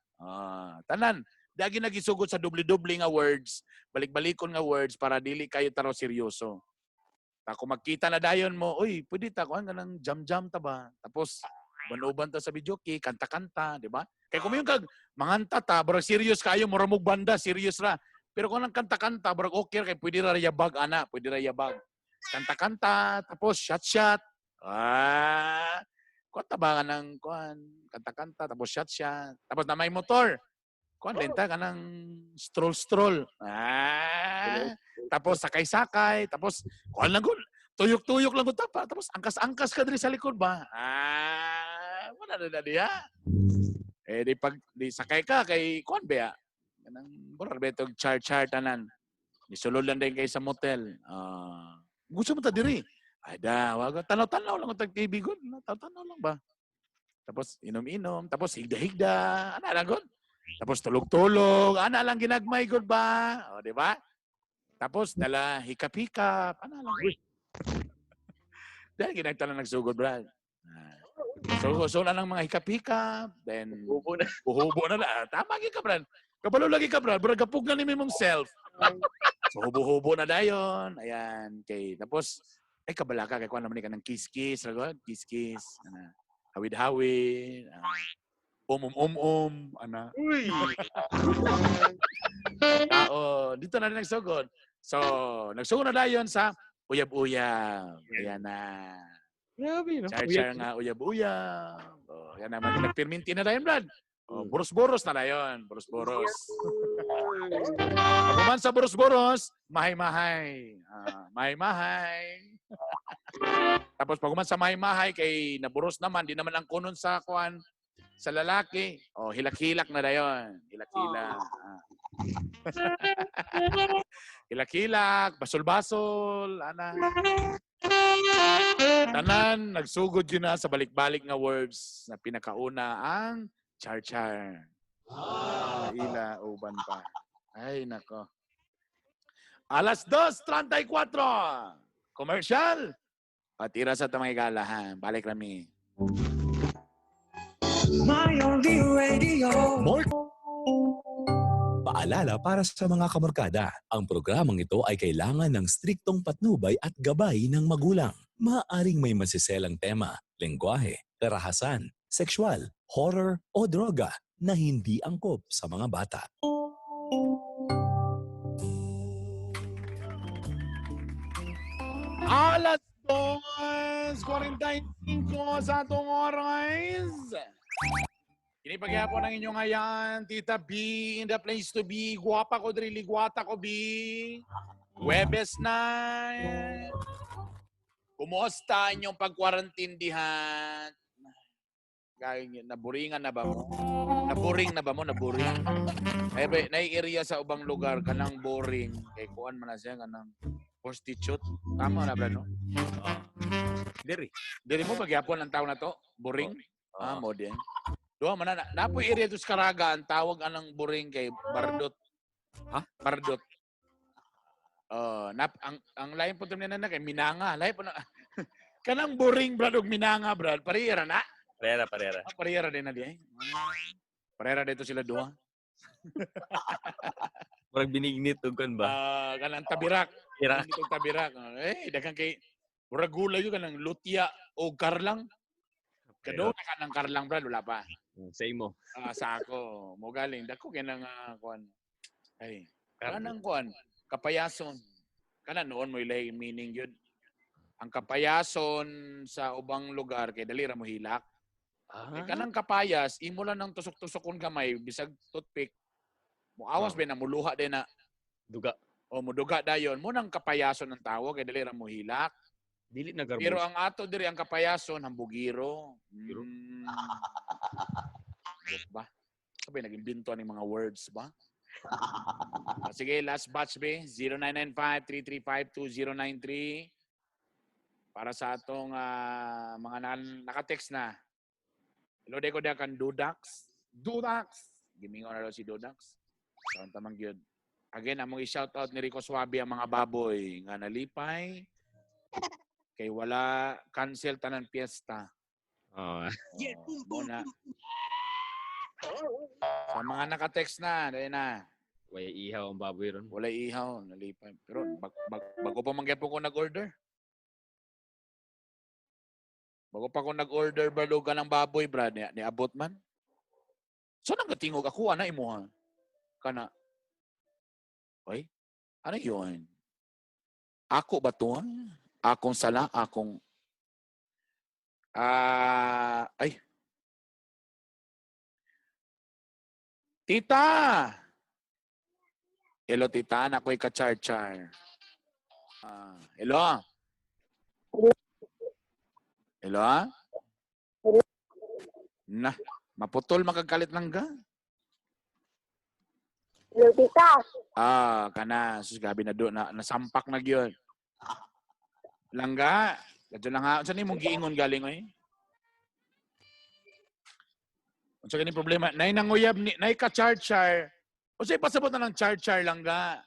Tanan, dagi nagisugod sa dubli-dubli nga words, balik-balikon nga words para dili kayo taro seryoso. Kung magkita na dayon mo, uy, pwede ta, kuhan ka ng jam-jam ta ba? Tapos, banuban ta sa videoke, kanta-kanta, di ba? Kaya kung yung manganta ta, barag serious kayo, muramog banda, serious ra. Pero kung nang kanta-kanta, barag okay, kaya pwede ra yabag, pwede ra yabag. Kanta-kanta, tapos shot-shot. Kuwanta ba ka ng, kanta-kanta, tapos shot-shot. Tapos na may motor. Kuwan, lenta ka ng stroll-stroll. Tapos sakay-sakay. Tapos, kuwan lang ko. Tuyok-tuyok lang ko tapa. Tapos angkas-angkas ka diri sa likod ba? Wala na diya. Di sakay ka kay kuwan ba? Kanang burar ba itong char-char tanan. Nisulod lang din kayo sa motel. Gusto mo ta diri? Ay da, wag tanaw-tanaw lang ko tag-TV gud. Tanaw-tanaw lang ba? Tapos inom-inom. Tapos higda-higda. Ana lang gud. Tapos tulog-tulog. Ana lang ginagmay gud ba? O, di ba? Tapos dala hikap-hikap. Ana lang gud. Dahil ginagtanan nagsugod, Brad. So na ng mga hikap-hikap. Then, hubo na. Tama ka, Brad. Kabalo lagi ka, Brad. Brad, kapug na ni mong self. So, hubo na dayon. Ayan. Okay. Tapos, ay, kabala ka. Kaya kuha naman ka ng kiss-kiss. Kiss-kiss. Hawid-hawid. Ana. Uy! Dito na rin nagsugod. So, nagsugod na dayon sa uyab-uyab. Ayan na. Grabe, no? Char-char nga uyab-uyab. Yan naman. Nagpirminti na dayon, Brad. Boros-boros na dayon. Boros-boros. Pag sa boros-boros, mahay-mahay. Mahay-mahay. Tapos pag sa mahay-mahay, kay naburos naman, di naman ang kunon sa kuan sa lalaki. Hilak-hilak na dayon. Hilak-hilak. Hilak-hilak, basol-basol, tanan, nagsugod yun na sa balik-balik nga words na pinakauna ang char-char. Ila, uban pa. Ay, nako. 2:34. Commercial. Patira sa tamay galahan. Balik kami. More paalala para sa mga kamarkada, ang programang ito ay kailangan ng striktong patnubay at gabay ng magulang. Maaring may masiselang tema, lengguwahe, karahasan, sexual, horror o droga na hindi angkop sa mga bata. Alas 2:45 sa atong oras. Inipaghihapon ng inyong ayan, Tita B, in the place to be. Guwapa ko, drili, guwata ko, B. Webes na. Kumusta inyong pag-quarantindihan? Naburingan na ba mo? Naburing na ba mo? Naburing? Ay, nai-area sa ubang lugar, kanang boring. Kay kuan man na siya, kanang Prostitute. Tama na, Brad, no? Diri mo magyapon ang tao na to? Boring? Mo din. Duha man na. Napoy area to sa Caraga, ang tawag anang boring kay Bardot. Ha? Bardot. Ang lain po na kay Minanga. Lain po na. Kanang boring, Brad, og Minanga, Brad. Parehara na. Parera. Parehara din na di. Parehara dito sila duha. Parang binignit ug kan ba? Kanang tabirak. Tira. Dito tabirak. Daghang kay murag gulay yun kanang lutya o karlang. Kado na kanang karlang, Brad, wala pa. Sa imo. Sa ako, mo galing dako kay nang kuan. Ay, kanang kuan, kapayason. Kana noon mo ilay meaning yun. Ang kapayason sa ubang lugar kay dali ra mo hilak. Kanang kapayas, imo lang ng tusok-tusokon gamay bisag toothpick. Muawas ba na muluha din na Duga. o muduga dayon mo nang kapayason ng tawo kay dali ra mo hilak. Dili na garbos. Pero ang ato diri ang kapayason hambugiro. Ba? Sabi nag-imbento ng mga words ba? Sige, last batch be 0995-3352-093 para sa atong mga naka-text na. Hello, deko da kan Dudax. Gimingon na daw si Dudax. Saan tamang yun. Again, among i-shoutout ni Rico Suabe ang mga baboy nga nalipay. Kay wala cancel tanan piyesta. Muna. Sa mga naka-text na, dahil na. Way ihaw ang baboy ron. Wala ihaw, nalipay. Pero bago pa mangyapon ko nag-order. Bago pa ko nag-order balugan ng baboy, Brad, ni abot man. So nang gatingog ako, ana imuha. Kana. Oy, ano yun? Ako ba to? Akong sala, akong... ay. Tita! Hello, tita. Ako'y ka-char-char. Hello? Hello? Na, maputol makagkalit lang ga. Hello, tita. Kana. Sus, gabi na doon. Nasampak na yun. Langga. Kadyo lang ha. Saan yung mong giingon galing eh? Saan yung problema? Nay nanguyab, nay ka-char-char. O sa'yo pasabot na ng char-char langga.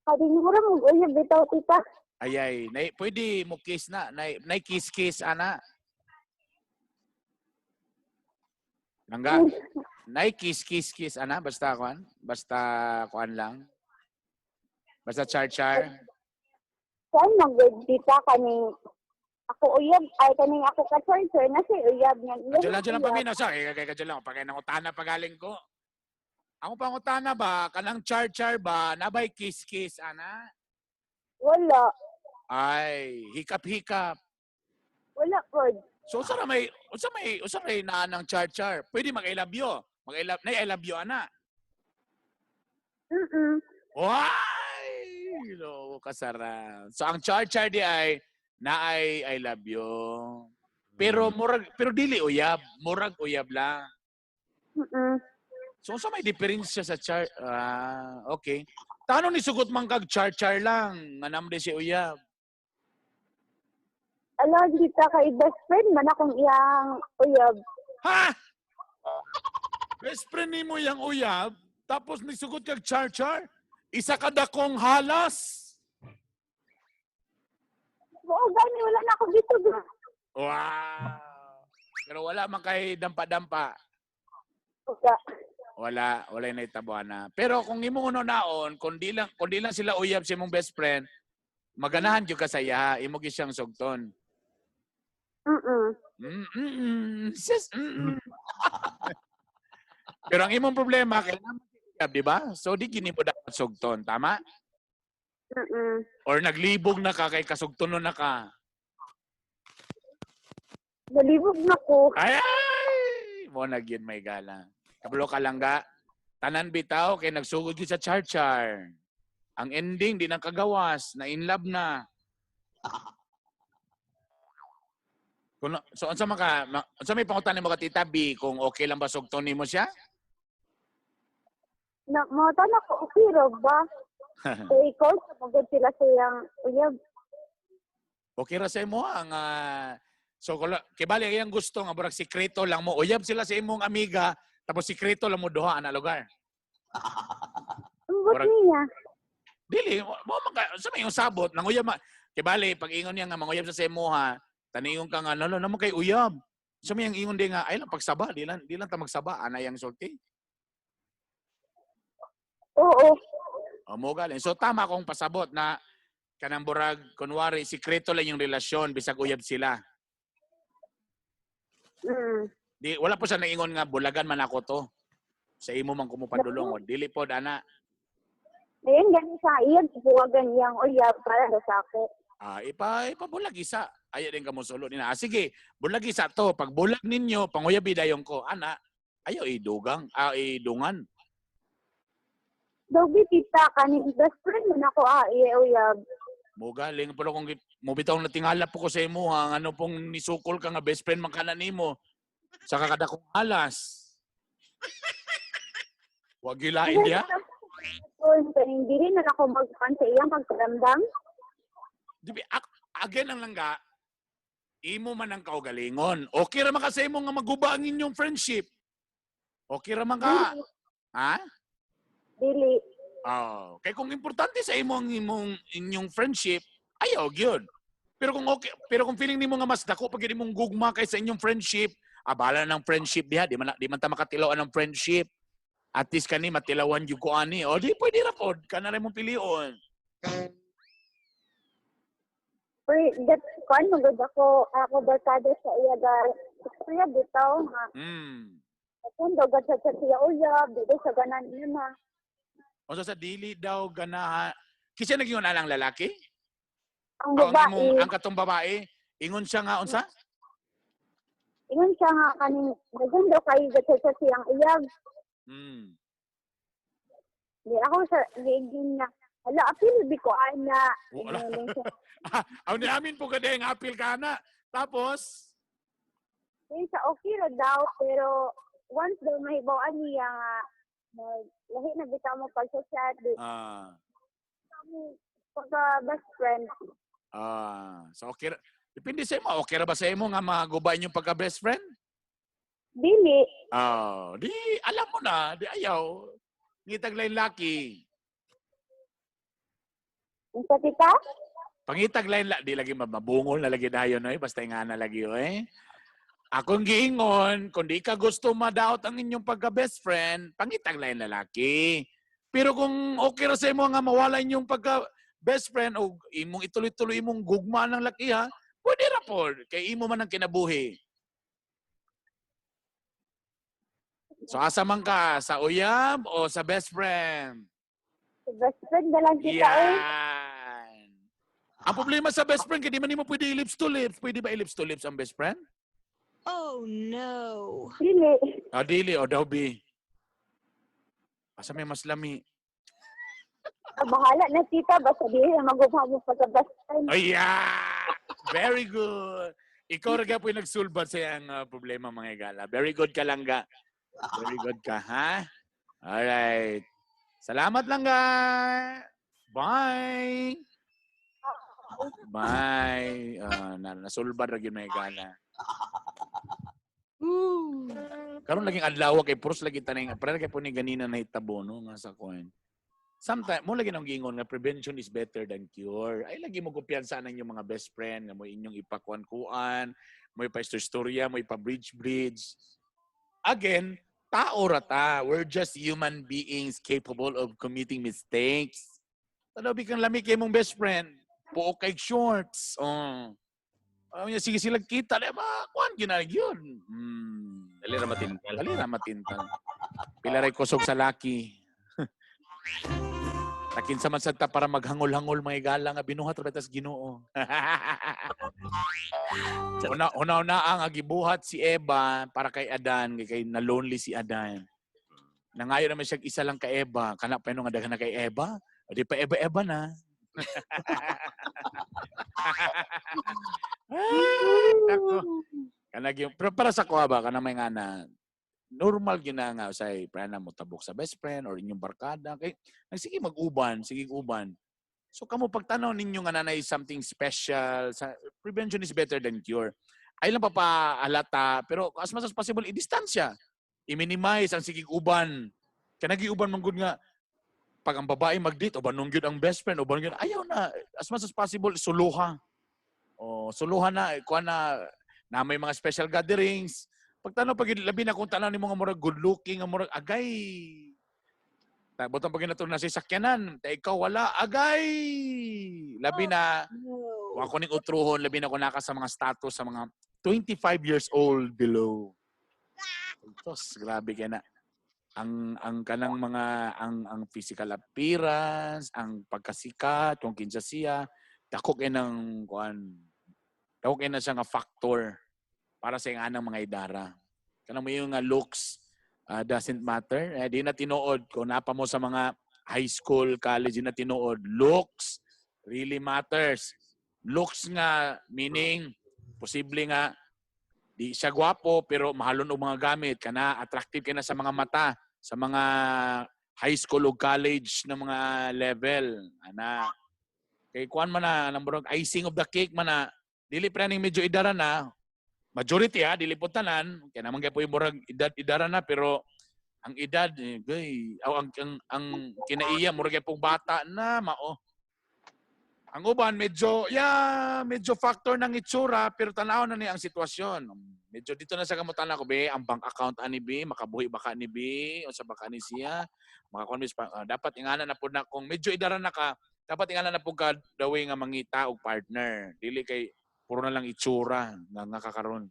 Kadi mo rin mag-uyab bitaw, tita. Ay, nay, pwede mo kiss na. Nay kiss-kiss, ana. Langga. Nay kiss-kiss, ana. Basta kuan. Basta kuan lang. Basta char-char. Saan mag-uyab, tita, kaning ako uyab, ay kaning ako ka-charger na si uyab niyan. Kadyo lang paminaw sa. Kadyo lang. Pagay nang utana pagaling ko. Ako pang utana ba? Kanang char-char ba? Nabay kiss-kiss, ana? Wala. Ay, hikap-hikap. Wala po. So, usa may naan ng char-char. Pwede mag-I love you. I love you, ana. Why? No, kasarap. So, ang char-char di ay I love you. Pero dili uyab. Murag uyab lang. So, may diferensya sa char... okay. Tano ni sugot man kag char-char lang. Nga naman si uyab. Ala, dita kay best friend man akong iyang uyab. Ha? Best friend ni mo yung uyab, tapos nisugot kag char-char? Isa ka dakong halas? Oo, gani, wala na ako dito. Wow! Pero wala man kay dampa-dampa. Wala na itabuan na. Pero kung imo uno naon, kundi lang sila uyab si mong best friend, maganahan jud ka saya, imo gi siyang sugton. Pero ang imong problema kay uyab, di ba? So di gini mo dapat sugton, tama? Or naglibog na ka kay kasugtonon na ka. Nalibog na ko. Ay! Mo na gyud may gala. Kabalo ka lang ga. Tanan bitaw kay nagsugod gyud sa char-char. Ang ending di nang kagawas, na in love na. So unsa may pangutan nimo ka Tita B kung okay lang ba sugton nimo siya? Mata na ko, okay ra ba? So, ikaw, sabagod sila siyang uyab. Okay ra sa imo ang so kibali ang gusto nga burag sikreto lang mo. Uyab sila sa imong amiga tapos sikreto lang mo duha ana lugar. Ambot Murag- niya. Dili mo man sa may yung sabot nang uyab kibali pag ingon niya nga manguyab sa imuha, taniyon ka nga lalo namo kay uyab. Sa may ang ingon di nga ay lang pagsaba di lang ta magsaba ana yang sulti. Oo. Mo galing. So tama akong pasabot na kanang burag kunwari sikreto lang yung relasyon bisag uyab sila. Di wala po siya naingon nga bulagan man ako to. Sa imo man kumupadulong dili pod ana. Ayun, ganun sa iyag, buwagan niyang uyab para sa ako. Ipabulag isa. Ayaw din ka mo sulo nina. Sige, bulag isa to. Pag bulag ninyo, panguyabi dayon ko. Ana, ayaw idugang, idungan. Dobi tita, kaning best friend man ako uyab. Mo galing pero kung mo bitaw na tingala po ko sa imo ha, ano pong nisukol ka nga best friend man kana nimo. Sa kakada kong alas. Wag gilain dia. Hindi rin na ako magpan sa iyang pagkaramdam. Dibi again ang langga. Imo man ang kaugalingon. Okay ra man ka sa imo nga maguba ang inyong friendship. Okay ra man ka. Ha? Dili. Oh, kay kung importante sa inyong friendship, ayaw gyud. Pero kung feeling nimo nga mas dako pag imong gugma kay sa inyong friendship, abala ng friendship diha, di man ta makatilawan ng friendship. At least kani matilawan gyud ko ani. O di pwede ra pod kana rin mong pilion. Pero that kon magud ako barkada sa iya dahil kuya bitaw nga. Kung dagat sa siya uyab, dito sa ganan niya na. O sa dili daw ganaha. Kisa naging alang lalaki? Ang babae, Ang katong babae, ingon siya nga unsa? ingon siya nga kaning dagan daw kay gatsa sa siyang uyab. Di ako sa ligin na hala apil bi ko ana. Wala. Aw namin po kada yung appeal ka na. Tapos Sa okay ra daw pero once daw mahibawaan niya nga lahi na bitaw mo pag-chat pagka best friend. so okay. Depende sa imo. Okay ra ba sa imo nga magubay yung pagka best friend? Dili. Di alam mo na, di ayaw. Ngitag lain laki. Unsa tita? Pangitag lain di lagi mabungol na lagi dayon oy, basta nga na lagi oy. Akong giingon, kung di ka gusto ma-doubt ang inyong pagka-best friend, pangitag lain lalaki. Pero kung okay ra sa imo nga mawala inyong pagka-best friend o imong ituloy-tuloy imong gugma ng laki ha, pwede ra po. Kay imo man ang kinabuhi. So asa man ka? Sa uyab o sa best friend? Sa best friend na lang kita Yan. Ang problema sa best friend, hindi man mo pwede lips to lips. Pwede ba lips to lips ang best friend? Oh no. Dili. Dili o daw bi. Asa may mas lami. Bahala na tita basta di na magugma mo pagka best friend. Yeah! Very good. Ikaw rin po yung nagsulbat sa yung problema mga igala. Very good ka lang ga. Very good ka, ha? Alright. Salamat lang ga. Bye! Bye. Nasulbad rin yung mga igala. Karon laging adlaw kay puros lagi taning para kay po ni ganina na hitabo no nga sa coin. Sometimes mo lagi nang gingon nga prevention is better than cure. Ay lagi mo kumpiyansa nang yung mga best friend nga mo inyong ipakuan-kuan, mo ipa-istorya, mo ipa-bridge. Again, tao ra ta. We're just human beings capable of committing mistakes. Tanaw kang lami kay mong best friend, puo kay shorts. Sige sila kita, di ba? Kuhan ginag yun. Dali ra matintal. Dali na matintal. Pilaray kusog sa laki. Takin sa mansagta para maghangol-hangol mga igala nga binuhat ratas Ginoo. Una ang agibuhat si Eva para kay Adan, kay na lonely si Adan. Nangayo naman siya isa lang kay Eva, kana pa nga daghan na kay Eva. O di pa Eva na. Nako. Kanag yung pero para sa kuha ba kana may ngana normal yun na nga usay prana mo tabok sa best friend or inyong barkada kay sige mag-uban, sige uban. So kamo pagtanaw ninyo nga nanay something special, prevention is better than cure. Ay lang papaalata pero as much as possible i-distansya. I-minimize ang sige uban. Kanagi uban man gud nga pag ang babae mag-date o banong gyud ang best friend o banong gyud ayaw na as much as possible suluha. O suluha na kuha na may mga special gatherings. Pagtanaw pag labi na kung tanaw nimo nga murag good looking nga murag agay. Butang pag nato na si sakyanan, ta ikaw wala agay. Labi na No. wa ko ning utruhon, labi na ko naka sa mga status sa mga 25 years old below. Tos grabe kay na. Ang kanang mga ang physical appearance, ang pagkasikat, yung kinsa siya, dako kay nang kuan. Dako kay na siya nga factor para sa anang mga idara. Kanang mo yung looks doesn't matter. Di na tinuod kung napa mo sa mga high school, college, di na tinuod. Looks really matters. Looks nga meaning posible nga di siya gwapo pero mahalon og mga gamit kana attractive kay na sa mga mata sa mga high school o college na mga level ana kay kuan man na ang murag icing of the cake man na dili pa ning medyo idara na majority dili po tanan kay naman kay po yung murag idara na pero ang edad ang kinaiya murag kay pong bata na mao. Ang uban medyo factor ng itsura pero tanaw na ni ang sitwasyon. Medyo dito na sa kamutan ako be ang bank account ani be makabuhi baka ni be o sa baka ni siya maka-convince dapat ingana na pud na kung medyo idara na ka dapat ingana na pud ka dawi nga mangita og partner dili kay puro na lang itsura nga nakakaron.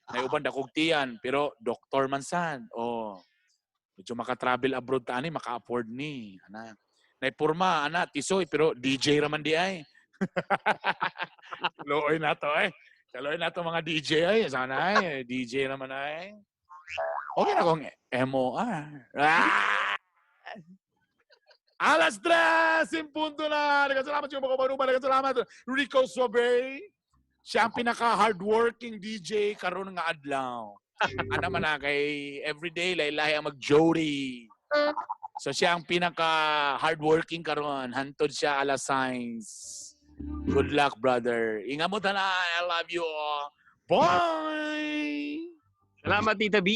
May uban dakog tiyan pero doktor man sad. Medyo maka-travel abroad ta ani maka-afford ni ana. Nay porma ana tisoy pero DJ raman di ay. Looy na to Kaloy na to mga DJ ay. Sana ay DJ naman ay. Okay na kung MOR. Alas 3 in punto na. Nagkasalamat yung mga banuba. Nagkasalamat Rico Suave. Siya ang pinaka-hardworking DJ karon nga adlaw. Ano man na kay everyday laylay ang mag-jody. So siya ang pinaka-hardworking karon. Hantod siya alas science. Good luck, brother. Ingat mo na. I love you all. Bye! Salamat, Tita B!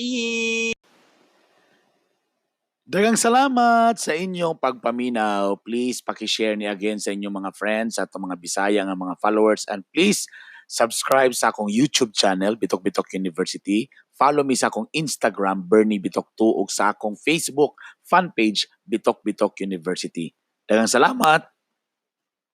Daghang salamat sa inyong pagpaminaw. Please paki-share ni again sa inyong mga friends at mga Bisaya nga mga followers and please subscribe sa akong YouTube channel Bitok Bitok University. Follow me sa akong Instagram Bernie Bitok 2 ug sa akong Facebook fan page Bitok Bitok University. Daghang salamat.